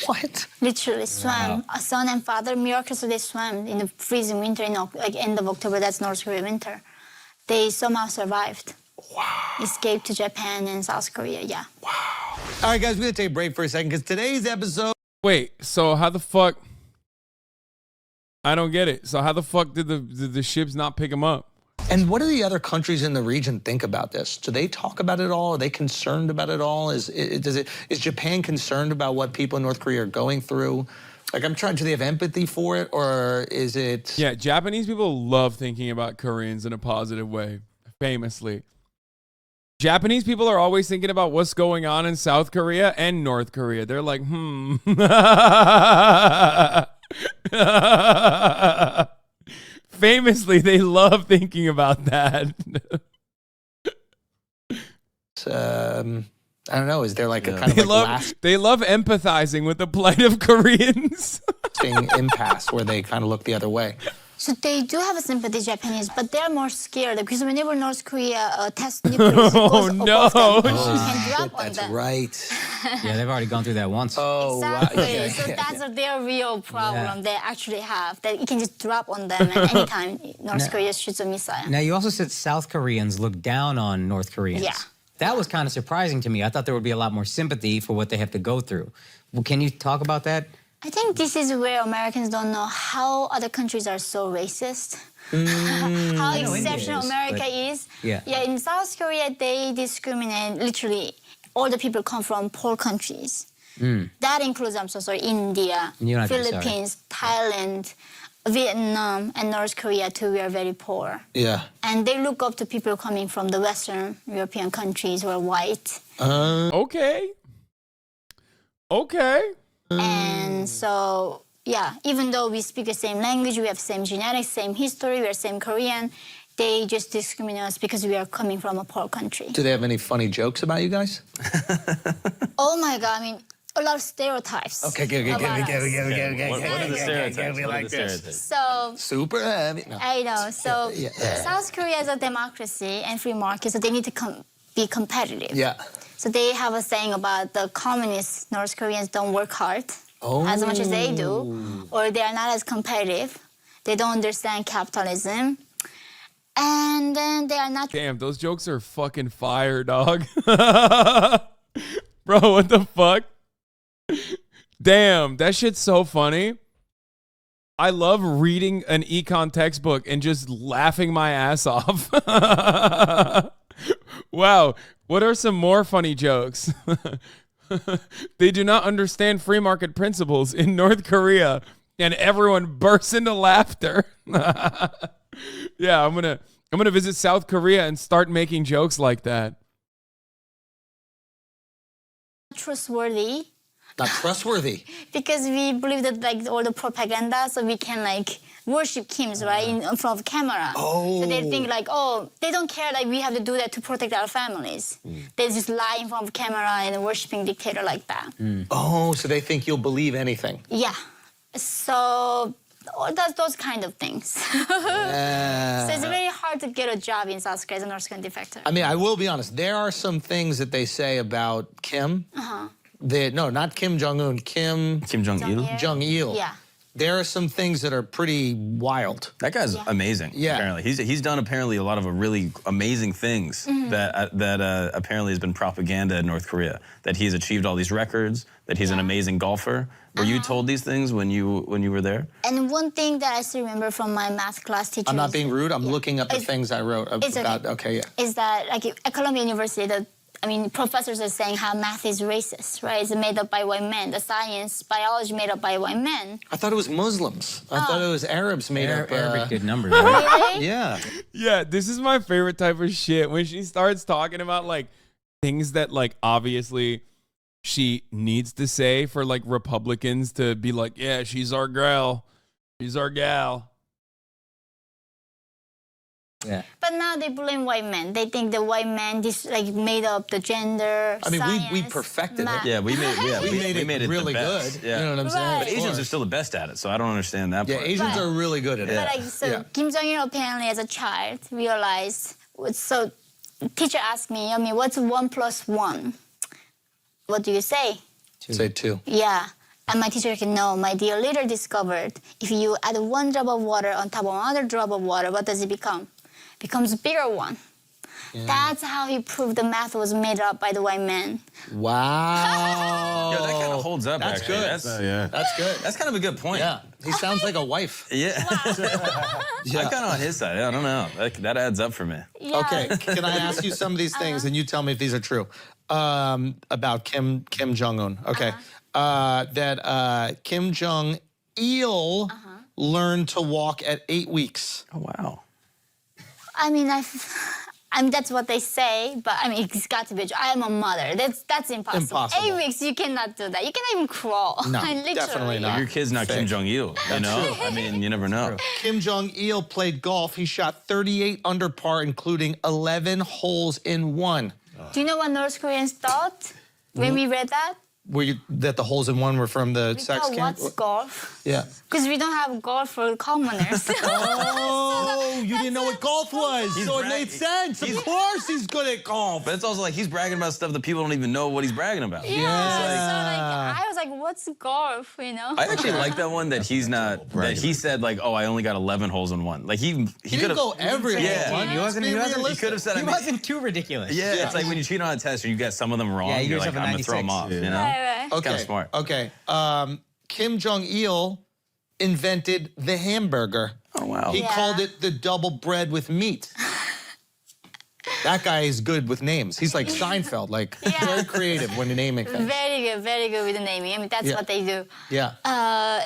What? Literally swam. A son and father, miracle, so they swam in the freezing winter, like end of October, that's North Korea winter. They somehow survived. Wow. Escaped to Japan and South Korea, yeah. Wow. All right, guys, we're going to take a break for a second because today's episode... Wait, so how the fuck... I don't get it. So how the fuck did the ships not pick them up? And what do the other countries in the region think about this? Do they talk about it all? Are they concerned about it all? Is Japan concerned about what people in North Korea are going through? Like, I'm trying, do they have empathy for it, or is it... Yeah, Japanese people love thinking about Koreans in a positive way, famously. Japanese people are always thinking about what's going on in South Korea and North Korea. They're like, Famously, they love thinking about that. I don't know. Is there like a kind of like they love empathizing with the plight of Koreans. lasting impasse where they kind of look the other way? So they do have a sympathy, Japanese, but they're more scared because whenever North Korea tests nuclear, it goes no. above them. Can drop on That's them. right. Yeah, they've already gone through that once. Oh, Exactly. wow. Yeah, So yeah, that's their real problem Yeah. they actually have, that it can just drop on them at any time North Korea shoots a missile. Now, you also said South Koreans look down on North Koreans. Yeah. That was kind of surprising to me. I thought there would be a lot more sympathy for what they have to go through. Well, can you talk about that? I think this is where Americans don't know how other countries are so racist. How I know India exceptional is, America but- is. Yeah. Yeah, in South Korea, they discriminate. Literally, all the people come from poor countries. That includes, I'm so sorry, India, You don't have to be sorry. Philippines, Thailand, Vietnam, and North Korea too. We are very poor. Yeah. And they look up to people coming from the Western European countries who are white. Okay. And so, yeah, even though we speak the same language, we have same genetics, same history, we are same Korean, they just discriminate us because we are coming from a poor country. Do they have any funny jokes about you guys? Oh my God, I mean, a lot of stereotypes. Okay, good. What are the stereotypes? What are the stereotypes? So, Super heavy. No. I know, so Yeah. South Korea is a democracy and free market, so they need to be competitive. Yeah. So they have a saying about the communist North Koreans don't work hard as much as they do, or they are not as competitive. They don't understand capitalism. And then they are not... Damn, those jokes are fucking fire, dog. Bro, what the fuck? Damn, that shit's so funny. I love reading an econ textbook and just laughing my ass off. Wow, what are some more funny jokes? They do not understand free market principles in North Korea, and everyone bursts into laughter. Yeah, I'm gonna visit South Korea and start making jokes like that. trustworthy Not trustworthy. because we believe that like all the propaganda, so we can like worship Kims, right, in front of camera. Oh. So they think like, oh, they don't care, like we have to do that to protect our families. They just lie in front of camera and worshiping dictator like that. Oh, so they think you'll believe anything. Yeah. So those kind of things. So it's very hard to get a job in South Korea as a North Korean defector. I mean, I will be honest. There are some things that they say about Kim. No, not Kim Jong-un. Kim Jong-il? Jong-il. Yeah. There are some things that are pretty wild. That guy's amazing. Yeah. Apparently, he's done apparently a lot of really amazing things that apparently has been propaganda in North Korea. That he's achieved all these records. That he's an amazing golfer. Were you told these things when you were there? And one thing that I still remember from my math class teacher I'm not being rude. I'm looking up the things I wrote It's about. okay. Yeah. is that like at Columbia University, professors are saying how math is racist, right? It's made up by white men. The science, biology made up by white men. I thought it was Muslims. I thought it was Arabs made up. Arabic did numbers, right? Really? Yeah. Yeah, this is my favorite type of shit when she starts talking about like things that like obviously she needs to say for like Republicans to be like, yeah, she's our gal. She's our gal. Yeah. But now they blame white men. They think the white man made up the gender. I mean, we science, perfected math. it. Yeah, we made it really the best. good. Yeah. You know what I'm saying? Right. But Asians are still the best at it, so I don't understand that Yeah, part. Asians Right. are really good at it. But Yeah. Kim Jong-il apparently as a child realized, so teacher asked me, Yeonmi, what's 1 + 1? What do you say? Say 2. Yeah. And my teacher said, no, my dear leader discovered if you add 1 drop of water on top of another drop of water, what does it become? Becomes a bigger one. That's how he proved the math was made up by the white man. Wow. Yo, that kind of holds up. That's actually. good. Yeah. That's good. That's kind of a good point. Yeah. He sounds like a wife. Yeah. I'm kind of on his side. I don't know. That adds up for me. Yeah. Okay, can I ask you some of these things and you tell me if these are true? About Kim Jong-un. Okay. That Kim Jong-il learned to walk at 8 weeks. Oh, wow. I mean, that's what they say, but I mean, it's got to be true. I am a mother. That's impossible. Impossible. 8 weeks, you cannot do that. You cannot even crawl. No, Literally. definitely not. Your kid's not Kim Fake. Jong-il, you know? I mean, you never know. Kim Jong-il played golf. He shot 38 under par, including 11 holes in one. Do you know what North Koreans thought when we read that? That the holes in one were from the We sex thought, camp? what's golf? Yeah. Because we don't have golf for commoners. Oh, you didn't know what golf was, so it made sense. Of course he's good at golf. But it's also like he's bragging about stuff that people don't even know what he's bragging about. Yeah. So I was like, what's golf, you know? I actually like that one that he's not, that he said like, oh, I only got 11 holes in one. Like he He could didn't have, go every Yeah. hole. He wasn't. he could have said, I He mean, wasn't too ridiculous. yeah, it's like when you cheat on a test or you get some of them wrong, Yeah, you you're give like, yourself a I'm going to throw them 96. off, you know? Right. Okay. Kinda smart. Okay. Kim Jong-il invented the hamburger. Oh, wow. He called it the double bread with meat. That guy is good with names. He's like Seinfeld, like very creative when naming things. Very good with the naming. I mean, that's what they do. Yeah.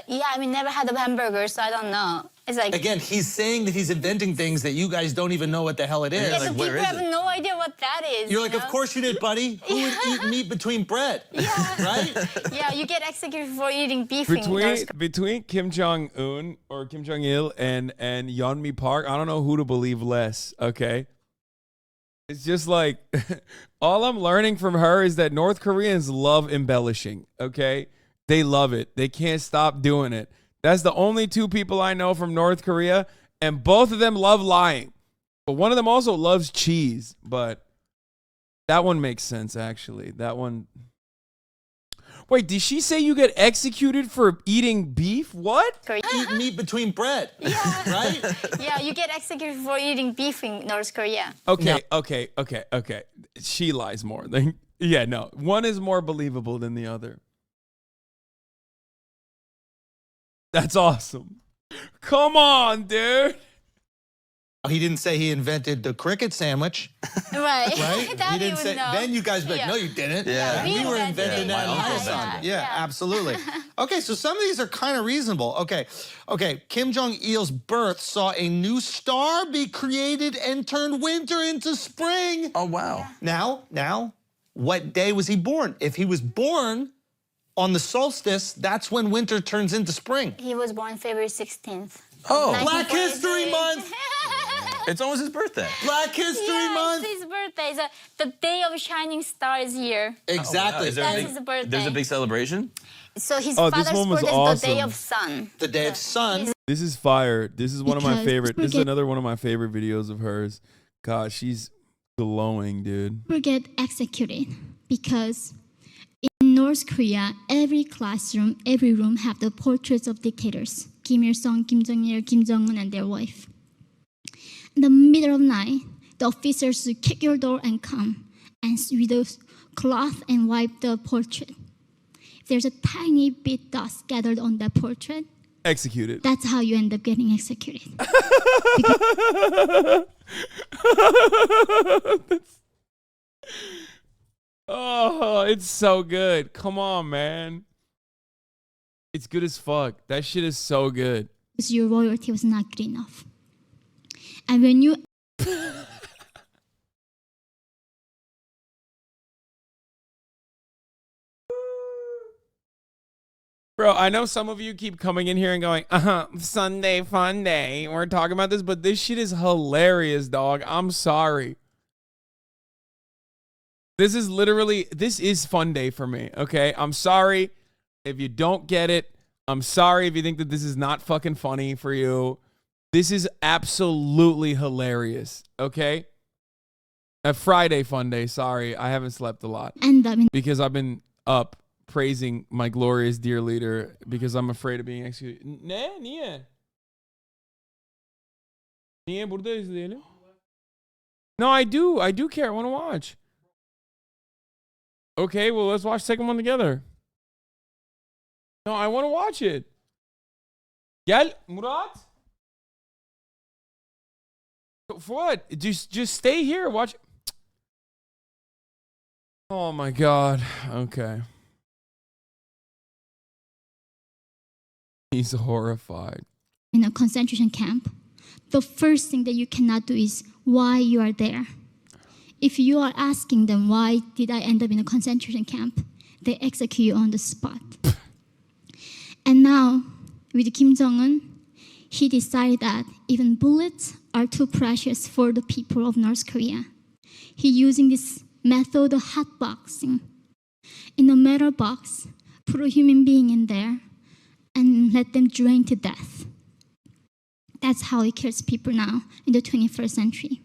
Yeah, I mean, never had a hamburger, so I don't know. It's like, Again, he's saying that he's inventing things that you guys don't even know what the hell it is. yeah, like, so where people is have it? no idea what that is. You're you like, of know? course you did, buddy. Who would eat meat between bread? Yeah. Right? Yeah, you get executed for eating beef. in North Between Kim Jong Un or Kim Jong Il and Yeonmi Park, I don't know who to believe less. Okay, it's just like all I'm learning from her is that North Koreans love embellishing. Okay, they love it. They can't stop doing it. That's the only two people I know from North Korea, and both of them love lying. But one of them also loves cheese. But that one makes sense, actually. That one. Wait, did she say you get executed for eating beef? What? Korea. Eat meat between bread. Yeah. Right? Yeah, you get executed for eating beef in North Korea. Okay. She lies more. Yeah, no. One is more believable than the other. That's awesome. Come on, dude. He didn't say he invented the cricket sandwich, Right. right? That he you didn't would say. know. Then you guys be like, Yeah. no, you didn't. Yeah. we were invented inventing it. that in My uncle high did. school. Yeah. Yeah, absolutely. Okay, so some of these are kind of reasonable. Okay. Kim Jong-il's birth saw a new star be created and turned winter into spring. Oh, wow. Now, what day was he born? If he was born on the solstice, that's when winter turns into spring. He was born February 16th. Oh, Black 1943. History Month. it's almost his birthday. Black History Month. It's his birthday. So the day of shining star is here. Exactly. Is there a That's big- his birthday. There's a big celebration? So his Oh, this father's one was birthday is the day awesome. of sun. The day of sun. This is fire. This is one of my Because favorite. This is forget- another one of my favorite videos of hers. God, she's glowing, dude. People get executed because in North Korea, every classroom, every room have the portraits of dictators. Kim Il-sung, Kim Jong-il, Kim Jong-un, and their wife. In the middle of night, the officers kick your door and come and with a cloth and wipe the portrait. If there's a tiny bit dust gathered on that portrait, Executed. that's how you end up getting executed. Oh, it's so good. Come on, man. It's good as fuck. That shit is so good. Because your royalty was not good enough. And when you Bro, I know some of you keep coming in here and going, Sunday fun day. We're talking about this, but this shit is hilarious, dog. I'm sorry. This is fun day for me, okay? I'm sorry if you don't get it. I'm sorry if you think that this is not fucking funny for you. This is absolutely hilarious, okay? A Friday fun day, sorry. I haven't slept a lot. And because I've been up praising my glorious dear leader because I'm afraid of being executed. Ne? Niye? Niye burada izleyelim? No, I do care. I want to watch. Okay, well, let's watch the second one together. No, I want to watch it. Gel, Murat. For what? Just stay here. Watch. Oh my God. Okay. He's horrified. In a concentration camp, the first thing that you cannot do is why you are there. If you are asking them, why did I end up in a concentration camp? They execute you on the spot. And now, with Kim Jong-un, he decided that even bullets are too precious for the people of North Korea. He using this method of hotboxing. In a metal box, put a human being in there and let them drain to death. That's how he kills people now in the 21st century.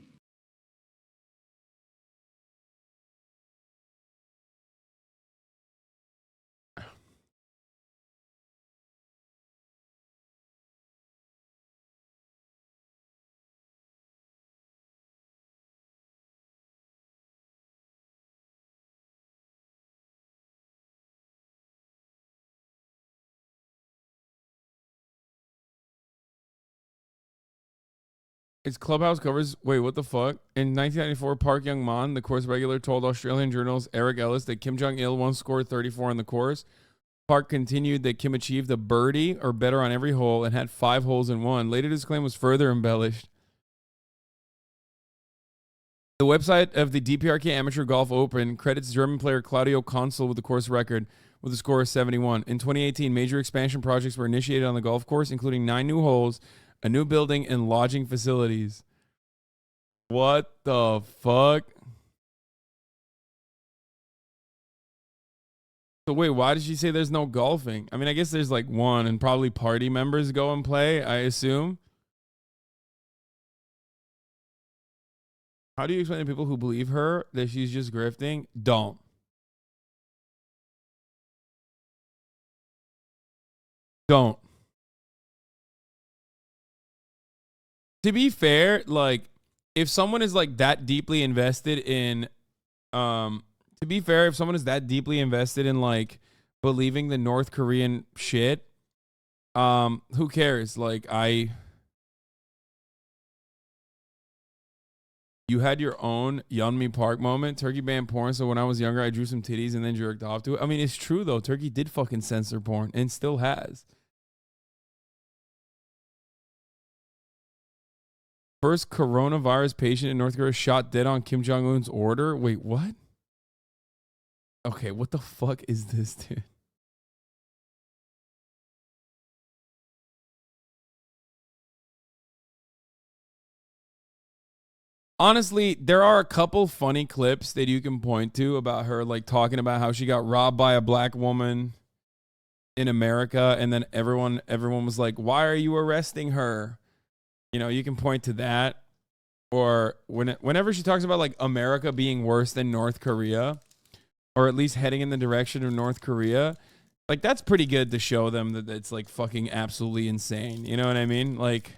Its Clubhouse covers. Wait, what the fuck? In 1994, Park Young-man, the course regular, told Australian journalist Eric Ellis that Kim Jong-il once scored 34 on the course. Park continued that Kim achieved a birdie or better on every hole and had 5 holes in one. Later, his claim was further embellished. The website of the DPRK Amateur Golf Open credits German player Claudio Consul with the course record with a score of 71. In 2018, major expansion projects were initiated on the golf course, including 9 new holes, a new building, and lodging facilities. What the fuck? So wait, why did she say there's no golfing? I mean, I guess there's like one, and probably party members go and play, I assume. How do you explain to people who believe her that she's just grifting? Don't. Don't. To be fair, like, if someone is like that deeply invested in, if someone is that deeply invested in like believing the North Korean shit, who cares? Like, you had your own Yeonmi Park moment. Turkey banned porn, so when I was younger, I drew some titties and then jerked off to it. I mean, it's true though. Turkey did fucking censor porn and still has. First coronavirus patient in North Korea shot dead on Kim Jong-un's order. Wait, what? Okay, what the fuck is this, dude? Honestly, there are a couple funny clips that you can point to about her, like talking about how she got robbed by a black woman in America, and then everyone was like, "Why are you arresting her?" You know, you can point to that. Or whenever she talks about like America being worse than North Korea, or at least heading in the direction of North Korea, like that's pretty good to show them that it's like fucking absolutely insane. You know what I mean? Like,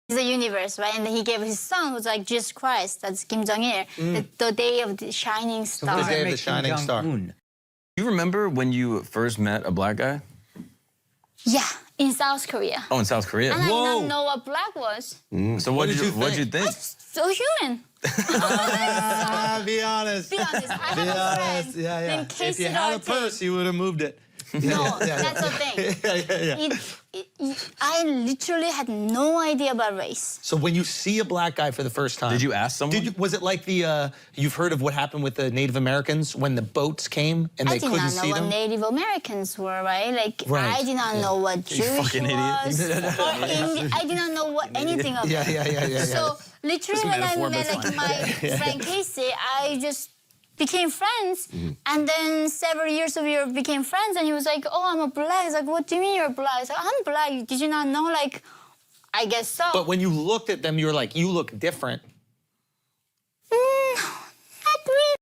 the universe, right? And he gave his son, who's like Jesus Christ, that's Kim Jong-il, the day of the shining star. The day of the shining star. You remember when you first met a black guy? Yeah, in South Korea. Oh, in South Korea. And I did not know what black was. So what did you think? So human. Be honest. Be honest. I have a friend Yeah. named If Casey you had a Ortiz. purse, you would have moved it. No, that's the thing. I literally had no idea about race. So when you see a black guy for the first time, Did you ask someone? was it like the you've heard of what happened with the Native Americans when the boats came and I they did couldn't not know see what them? Native Americans were, right? Like, Right. I did not know what Jewish fucking idiot. was. Or I did not know what anything of it. Yeah. So literally when I metaphor, met but like my friend Casey, I just became friends. And then several years of we became friends, and he was like, "Oh, I'm a black." He's like, "What do you mean you're black?" I was like, "I'm black. Did you not know?" Like, I guess so. But when you looked at them, you were like, you look different. Not really.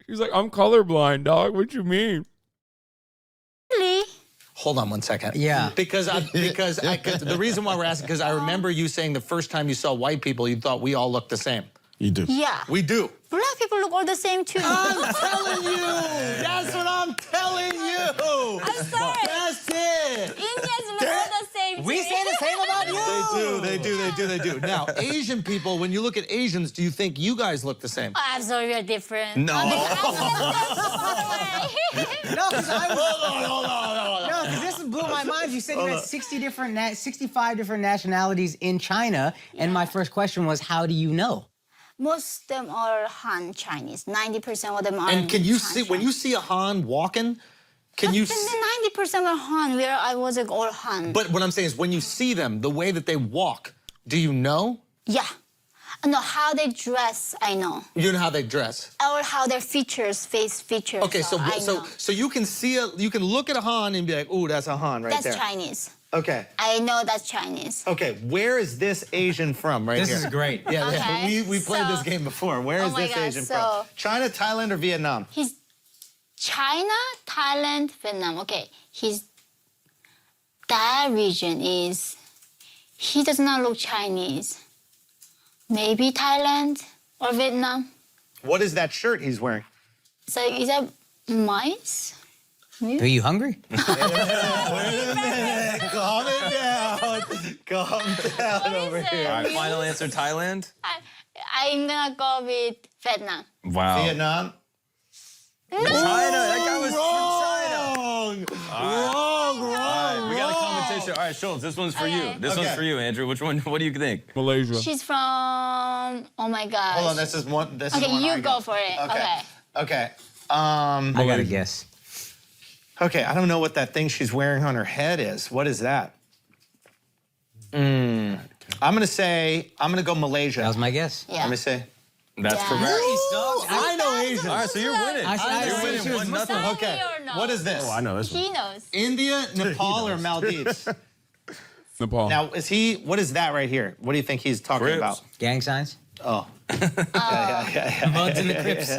She's like, I'm colorblind, dog. What you mean? Hold on one second. Yeah. Because the reason why we're asking, because I remember you saying the first time you saw white people, you thought we all looked the same. You do. Yeah. We do. Black people look all the same too. I'm telling you. That's what I'm telling you. I'm sorry. That's it. Indians look all the same too. We say the same about you. They do. Now, Asian people, when you look at Asians, do you think you guys look the same? Oh, I'm sorry, we're different. No. No, because No, because this blew my mind. You said you had 65 different nationalities in China, and my first question was, how do you know? Most of them are Han Chinese. 90% of them are. And can you Han see, when you Chinese. see a Han walking, can you see? 90% are Han, where I was like all Han. But what I'm saying is when you see them, the way that they walk, do you know? Yeah. No, how they dress, I know. You know how they dress. Or how their features, face features. Okay, so I know. you can see you can look at a Han and be like, ooh, that's a Han right That's there. Chinese. Okay. I know that's Chinese. Okay, where is this Asian from right This here? is great. Yeah, Okay, we played so- this game before. Where is Oh my this God, Asian so- from? China, Thailand, or Vietnam? He's China, Thailand, Vietnam. Okay, that region is, he does not look Chinese. Maybe Thailand or Vietnam. What is that shirt he's wearing? So is that mice? Are you hungry? Calm it down. Calm down over is it? here. All right, final answer, Thailand? I'm gonna go with Vietnam. Wow. Vietnam? China. That guy was Wrong. All right, we got a competition. All right, Schultz, this one's for Okay. you. This one's Okay. for you, Andrew. Which one? What do you think? Malaysia. She's from, oh my gosh. Hold on, this is one. This is Okay, one you I go got. for it. Okay. Okay. I got to guess. Okay, I don't know what that thing she's wearing on her head is. What is that? I'm gonna go Malaysia. That was my guess. Yeah. Let me say. That's Yeah. correct. I know Asian. All right, so you're winning. You're winning she was 1-0. Okay. Or no? What is this? Oh, I know this one. He knows. India, Nepal, or Maldives? Nepal. Now, what is that right here? What do you think he's talking Crips. about? Gang signs? Oh. Bloods in the Crips.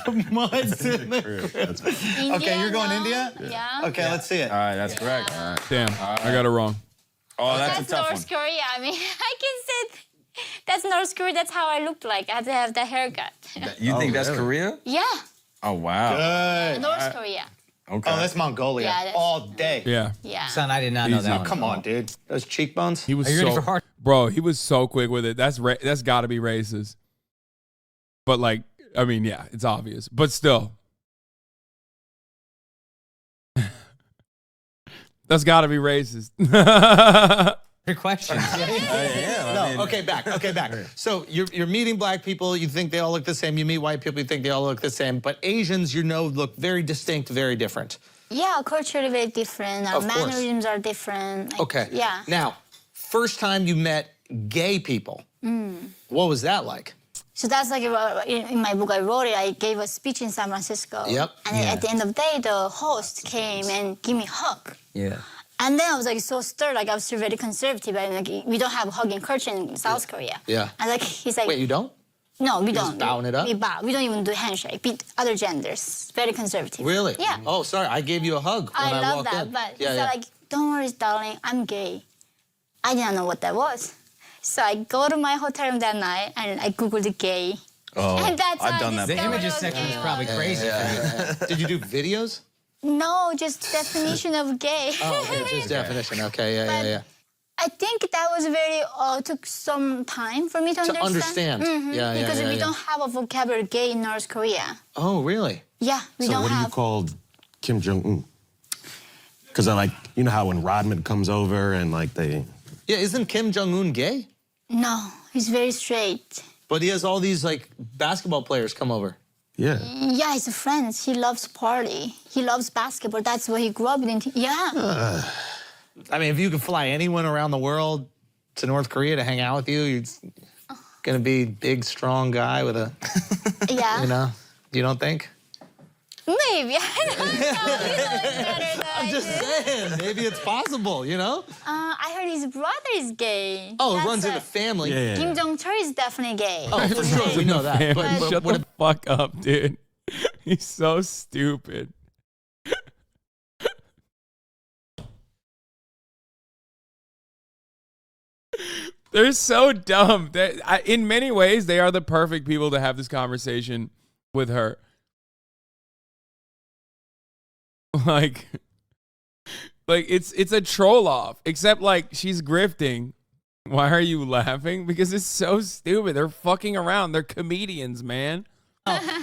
India? Muds in the India? Okay, you're going no? India? Yeah. Okay, let's see it. All right, that's correct. Damn, I got it wrong. Oh, that's a That's tough North one. Korea. I mean, I can say that's North Korea. That's how I looked like. I had to have the haircut. You think that's really? Korea? Yeah, Oh, wow. Good. North Korea. Okay. Oh, that's Mongolia. Yeah, that's- All day. Yeah. Yeah. Son, I did not know Easy. that one. Come on, dude. Those cheekbones. He was Are you so ready for hard? Bro, he was so quick with it. That's got to be racist. But like, I mean, yeah, it's obvious. But still. That's got to be racist. Your question. No, okay, back. So you're meeting black people, you think they all look the same. You meet white people, you think they all look the same. But Asians, look very distinct, very different. Yeah, culturally very different. Our Of course. mannerisms are different. Like, Okay. Yeah. Now, first time you met gay people, what was that like? So that's like in my book I wrote it. I gave a speech in San Francisco. Yep. And then at the end of the day, the host came and gave me a hug. Yeah. And then I was like so stirred, like I was still very conservative, and like we don't have a hugging culture in South Korea. Yeah. And like he's like, Wait, you don't? no, we just don't. bowing it up? We bow. We don't even do handshake. Beat other genders. Very conservative. Really? Yeah. Oh, sorry, I gave you a hug when I I love walked that, in. but he yeah, said like, don't worry, darling, I'm gay. I didn't know what that was. So I go to my hotel room that night and I Googled gay. Oh, And that's I've how I done that The discovered images what section gay is probably was. crazy for you. Did you do videos? No, just definition of gay. Oh, okay, just definition. Okay, yeah. I think that was very took some time for me to understand. Because we don't have a vocabulary gay in North Korea. Oh, really? Yeah, we So don't what do you have. call Kim Jong-un? Because I like, you know how when Rodman comes over and like they... Yeah, isn't Kim Jong-un gay? No, he's very straight. But he has all these like basketball players come over. Yeah. Yeah, he's a friend. He loves party. He loves basketball. That's what he grew up in. Yeah. I mean, if you could fly anyone around the world to North Korea to hang out with you, you're gonna be big, strong guy with a, Yeah. you know, you don't think? Maybe. I don't know. I'm just saying, maybe it's possible, you know? I heard his brother is gay. Oh, it That's runs in the family. Yeah. Kim Jong-chul is definitely gay. Oh, for sure, we know that. Man, shut the fuck up, dude. He's so stupid. They're so dumb. In many ways, they are the perfect people to have this conversation with her. Like it's a troll off, except like she's grifting. Why are you laughing? Because it's so stupid. They're fucking around. They're comedians, man.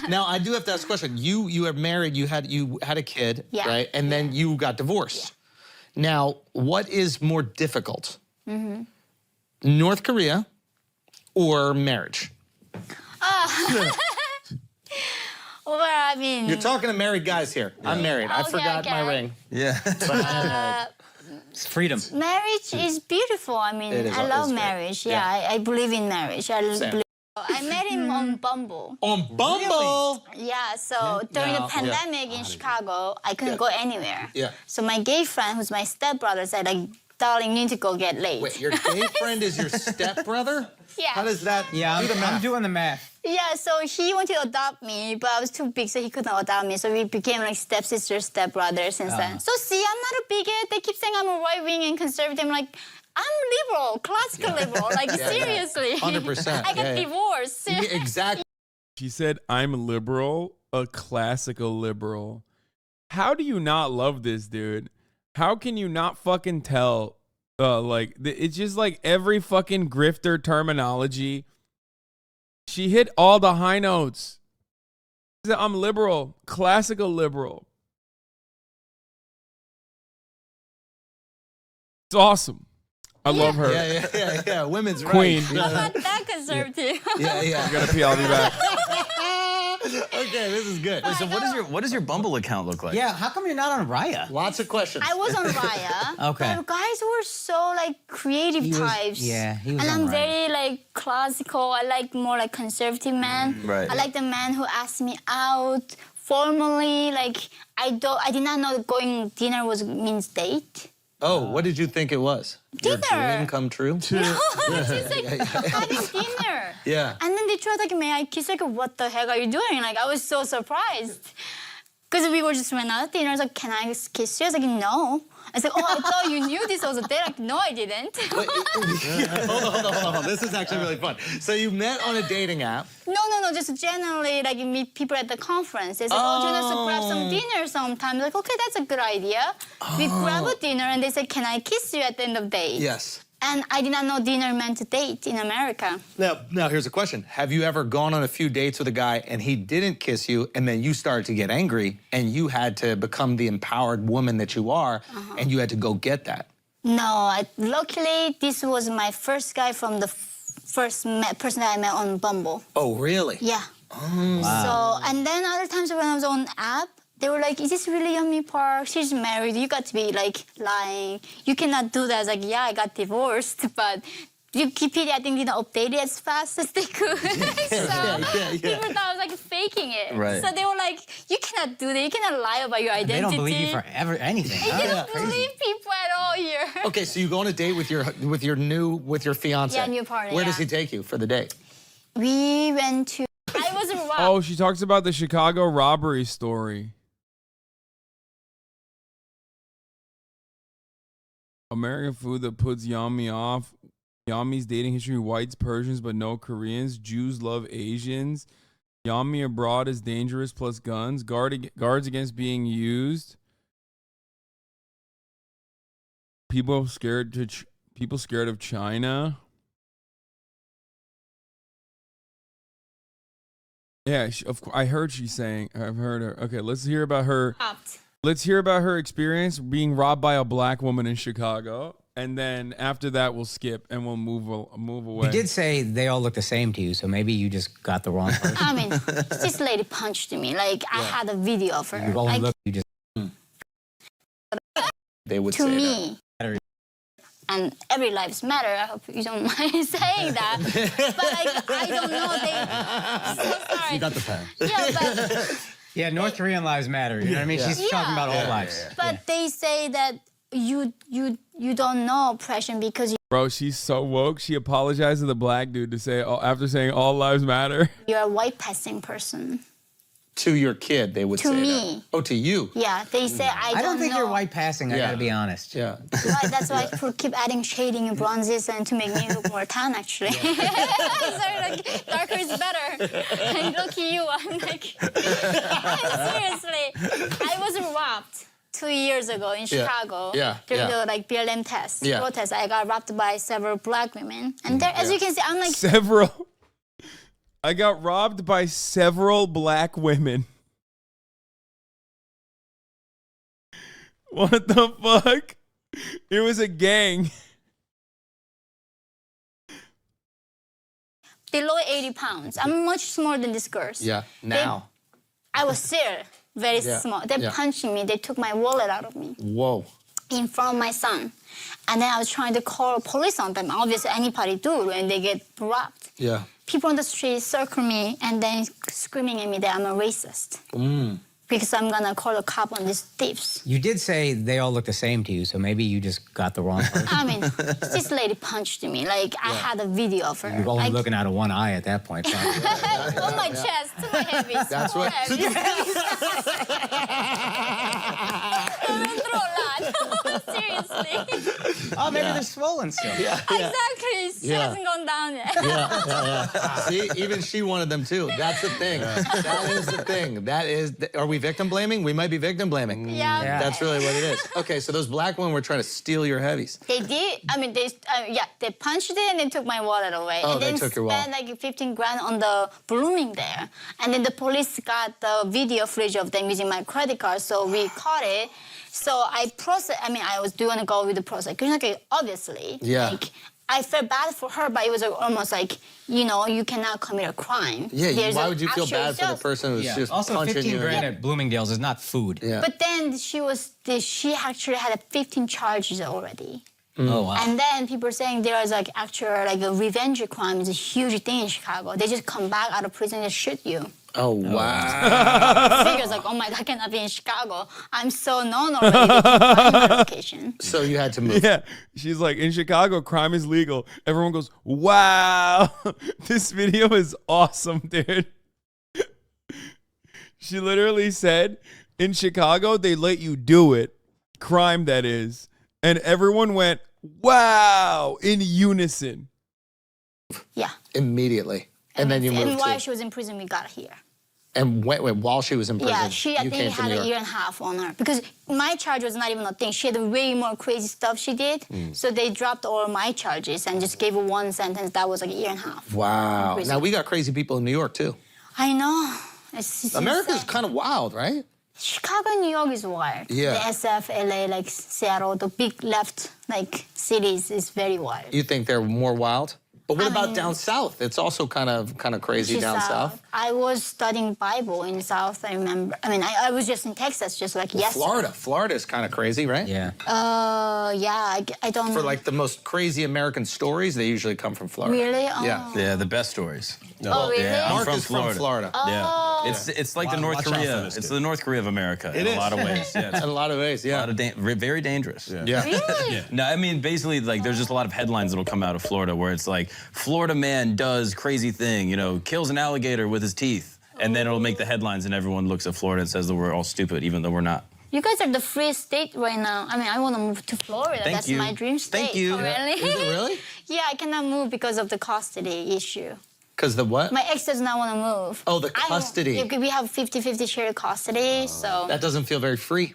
Now, I do have to ask a question. You are married, you had a kid, Yeah. right? And then you got divorced. Now, what is more difficult? North Korea or marriage? Well, I mean, You're talking to married guys here. I'm married. I Okay, forgot my okay. ring. Yeah. It's freedom. marriage is beautiful. I mean, It is- I love it's great. marriage. Yeah. I believe in marriage. I met him on Bumble. On Bumble. Yeah, so during the pandemic in Chicago, I couldn't go anywhere. Yeah. So my gay friend, who's my stepbrother, said, like, darling, you need to go get laid. Wait, your gay friend is your stepbrother? Yeah. How does that Yeah, do the I'm math? doing the math. Yeah, so he wanted to adopt me, but I was too big, so he couldn't adopt me. So we became like stepsister, stepbrother since then. So see, I'm not a bigot. They keep saying I'm a right-wing and conservative. I'm like, I'm liberal, classical liberal. Like, seriously. 100%, I got divorced. Yeah, exactly. She said, I'm liberal, a classical liberal. How do you not love this dude? How can you not fucking tell? It's just like every fucking grifter terminology. She hit all the high notes. She said, I'm liberal, classical liberal. It's awesome. I love her. Yeah. Women's Queen. rights. I'm not that conservative. Yeah. I gotta pee. I'll be back. Okay, this is good. So what does your Bumble account look like? Yeah, how come you're not on Raya? Lots of questions. I was on Raya. Okay. But guys were so like creative He was- types. yeah, he was And on I'm Raya. very like classical. I like more like conservative man. Right. I like the man who asked me out formally. Like I did not know that going dinner means date. Oh, what did you think it was? Your Dinner. dream come true? It's just like having dinner. Yeah. And then they tried like, may I kiss? Like, what the heck are you doing? Like, I was so surprised. Because we just went out to dinner. I was like, can I kiss you? I was like, no. I was like, oh, I thought you knew this was a date. Like, no, I didn't. Hold on. This is actually really fun. So you met on a dating app. No. Just generally, like, you meet people at the conference. They say, oh, join us to grab some dinner sometime. Like, okay, that's a good idea. We grab a dinner, and they said, can I kiss you at the end of the day? Yes. And I did not know dinner meant date in America. Now here's a question. Have you ever gone on a few dates with a guy and he didn't kiss you and then you started to get angry and you had to become the empowered woman that you are and you had to go get that? No, luckily, this was my first guy from the person that I met on Bumble. Oh, really? Yeah. So, and then other times when I was on app, they were like, is this really Yeonmi Park? She's married. You got to be like lying. You cannot do that. I was like, yeah, I got divorced, but Wikipedia, I think, didn't update it as fast as they could. People thought I was like faking it. Right. So they were like, you cannot do that. You cannot lie about your identity. They don't believe you for anything. I didn't believe people at all here. Okay, so you go on a date with your fiance. Yeah, new partner, Where does yeah. he take you for the date? We went to. I wasn't robbed. Oh, she talks about the Chicago robbery story. American food that puts Yeonmi off. Yeonmi's dating history: whites, Persians, but no Koreans. Jews love Asians. Yeonmi abroad is dangerous plus guns. Guards against being used. People scared to People scared of China. Yeah, I heard she's saying. I've heard her. Okay, let's hear about her. Let's hear about her experience being robbed by a black woman in Chicago, and then after that we'll skip and we'll move away. You did say they all look the same to you, so maybe you just got the wrong person. I mean, this lady punched me. Like, I had a video of her. You only Like, look, you just. They would to say me. And every lives matter. I hope you don't mind saying that. But like, I don't know. So sorry. You got the pen. Yeah, but Yeah, North Korean lives matter. You know what I mean? She's talking about all lives. but they say that you don't know oppression because Bro, she's so woke. She apologized to the black dude to say after saying all lives matter. you're a white passing person. To your kid, they would To say me. that. Oh, to you. Yeah, they say I don't think know. you're white passing, I Yeah. gotta be honest. Yeah. That's why people keep adding shading and bronzes and to make me look more tan, actually. Sorry, like, darker is better. And look at you, I'm like, seriously. I was robbed 2 years ago in Chicago. Yeah. During the like BLM test, Yeah. protest. I got robbed by several black women. And there, as you can see, I'm like, I got robbed by several black women. What the fuck? It was a gang. below 80 pounds. I'm much smaller than this girl. Yeah. Now. I was still very Yeah. small. They're Yeah. punching me. They took my wallet out of me. Whoa. In front of my son. And then I was trying to call police on them. Obviously, anybody do when they get robbed. Yeah. People on the street circle me and then screaming at me that I'm a racist. Because I'm gonna call the cop on these thieves. You did say they all look the same to you, so maybe you just got the wrong person. I mean, this lady punched me. Like, I had a video of her. You're only Like, looking out of one eye at that point. Probably. on my chest, my heavies. That's more what- heavy. I went through a lot. Seriously. Oh, maybe they're swollen still. Exactly. It Yeah. hasn't gone down yet. See, even she wanted them too. That's the thing. That is the thing. That is. Are we victim blaming? We might be victim blaming. Yeah. That's really what it is. Okay, so those black women were trying to steal your heavies. They did. I mean, they punched it and they took my wallet away. Oh, and they then took your wallet. spent like 15 grand on the blooming there. And then the police got the video footage of them using my credit card, so we caught it. So I was doing a go with the prosecution, like, obviously. Yeah. Like, I felt bad for her, but it was almost like, you cannot commit a crime. Yeah. There's Why an would you feel actual bad for the justice. person who's just Also, punching 15 you? grand at Bloomingdale's is not food. Yeah. But then she actually had 15 charges already. Oh, wow. And then people are saying there is like a revenge crime is a huge thing in Chicago. They just come back out of prison and shoot you. Oh, wow. Figures like, oh my God, I cannot be in Chicago. I'm so known already. They can find my location. So you had to move. Yeah. She's like, in Chicago, crime is legal. Everyone goes, wow. This video is awesome, dude. She literally said, in Chicago, they let you do it. Crime, that is. And everyone went, wow, in unison. Yeah. Immediately. And then you moved And while to. she was in prison, we got here. And while she was in prison, Yeah, she I you think came to had New a York. year and a half on her because my charge was not even a thing. She had way more crazy stuff she did, so they dropped all my charges and just gave her one sentence that was like a year and a half. Wow. Prison. Now we got crazy people in New York too. I know. It's America's insane. kind of wild, right? Chicago and New York is wild. Yeah. The SF, LA, like Seattle, the big left like cities is very wild. You think they're more wild? But what I about mean- down south? It's also kind of crazy She's down south. I was studying Bible in South. I remember. I mean, I was just in Texas, just like yesterday. Florida is kind of crazy, right? Yeah. Yeah. I don't. For like the most crazy American stories, they usually come from Florida. Really? Oh. Yeah. Yeah, the best stories. Oh, really? Yeah, I'm Mark from is Florida. from Florida. Oh. Yeah, it's like the North Watch out for Korea. this It's kid. the North Korea of America in is. a lot of ways. Yeah, In a lot of ways, a yeah. lot of very dangerous. Yeah. Really? No, I mean basically like there's just a lot of headlines that'll come out of Florida where it's like Florida man does crazy thing, kills an alligator with his teeth, and then it'll make the headlines and everyone looks at Florida and says that we're all stupid, even though we're not. You guys are the free state right now. I mean, I want to move to Florida. Thank That's you. my dream state. Thank you. Oh, really? Is it really? Yeah, I cannot move because of the custody issue. Because the what? My ex does not want to move. Oh, the I don't- custody. Yeah, we have 50-50 shared custody, so... That doesn't feel very free.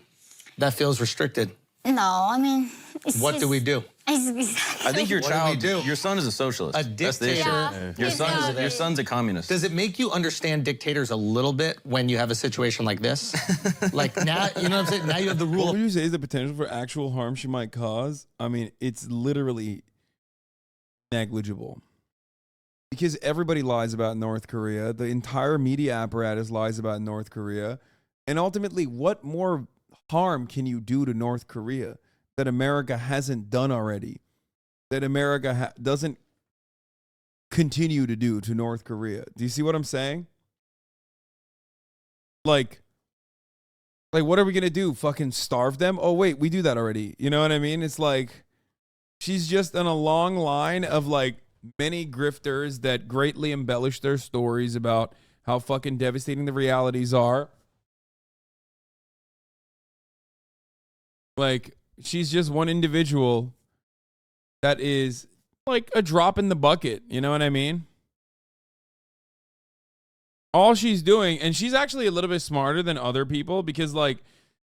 That feels restricted. No, I mean... What do we do? I think your What do we child, do? your son is a socialist. A That's the issue. dictator. Yeah. Your son's a communist. Does it make you understand dictators a little bit when you have a situation like this? Like now, you know what I'm saying? Now you have the What rule. would you say is the potential for actual harm she might cause? I mean, it's literally negligible. Because everybody lies about North Korea. The entire media apparatus lies about North Korea. And ultimately, what more harm can you do to North Korea that America hasn't done already? That America doesn't continue to do to North Korea? Do you see what I'm saying? Like what are we going to do? Fucking starve them? Oh, wait, we do that already. You know what I mean? It's like she's just on a long line of like many grifters that greatly embellish their stories about how fucking devastating the realities are. Like, she's just one individual that is like a drop in the bucket. You know what I mean? All she's doing, and she's actually a little bit smarter than other people because, like,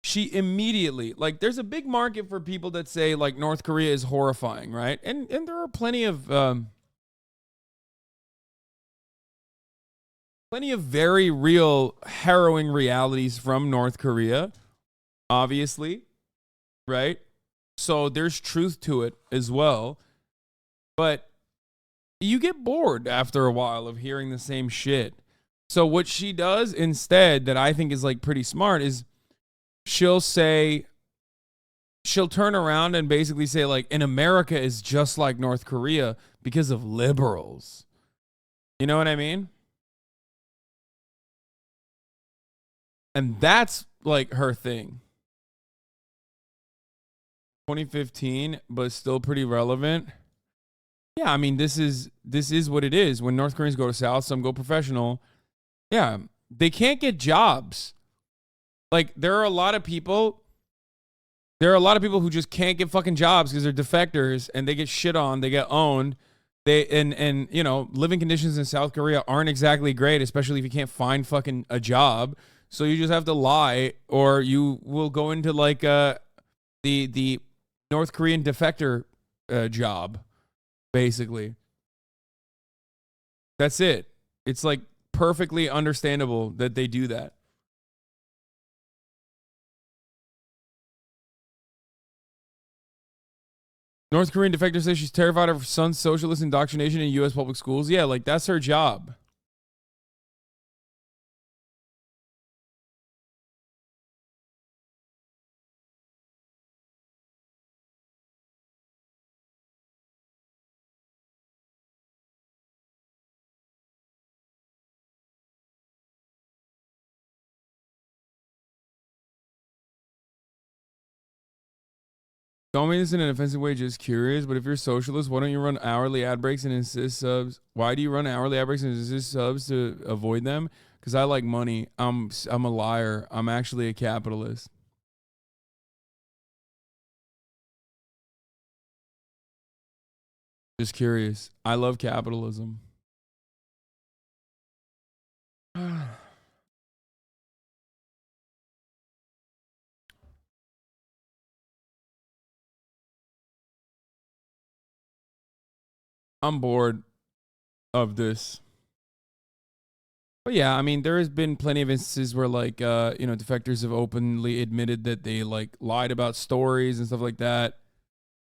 she immediately, like, there's a big market for people that say, like, North Korea is horrifying, right? And there are plenty of very real, harrowing realities from North Korea, obviously, right? So there's truth to it as well. But you get bored after a while of hearing the same shit. So what she does instead that I think is like pretty smart is she'll turn around and basically say like, and America is just like North Korea because of liberals. You know what I mean? And that's like her thing. 2015, but still pretty relevant. Yeah, I mean, this is what it is. When North Koreans go to South, some go professional. Yeah, they can't get jobs. Like, there are a lot of people who just can't get fucking jobs because they're defectors and they get shit on, they get owned. And you know, living conditions in South Korea aren't exactly great, especially if you can't find fucking a job. So you just have to lie, or you will go into like the North Korean defector job, basically. That's it. It's like perfectly understandable that they do that. North Korean defector says she's terrified of her son's socialist indoctrination in U.S. public schools. Yeah, like that's her job. Don't mean this in an offensive way, just curious, but if you're socialist, why don't you run hourly ad breaks and insist subs? Why do you run hourly ad breaks and insist subs to avoid them? Because I like money. I'm a liar. I'm actually a capitalist. Just curious. I love capitalism. I'm bored of this. But yeah, I mean, there has been plenty of instances where like, defectors have openly admitted that they like lied about stories and stuff like that.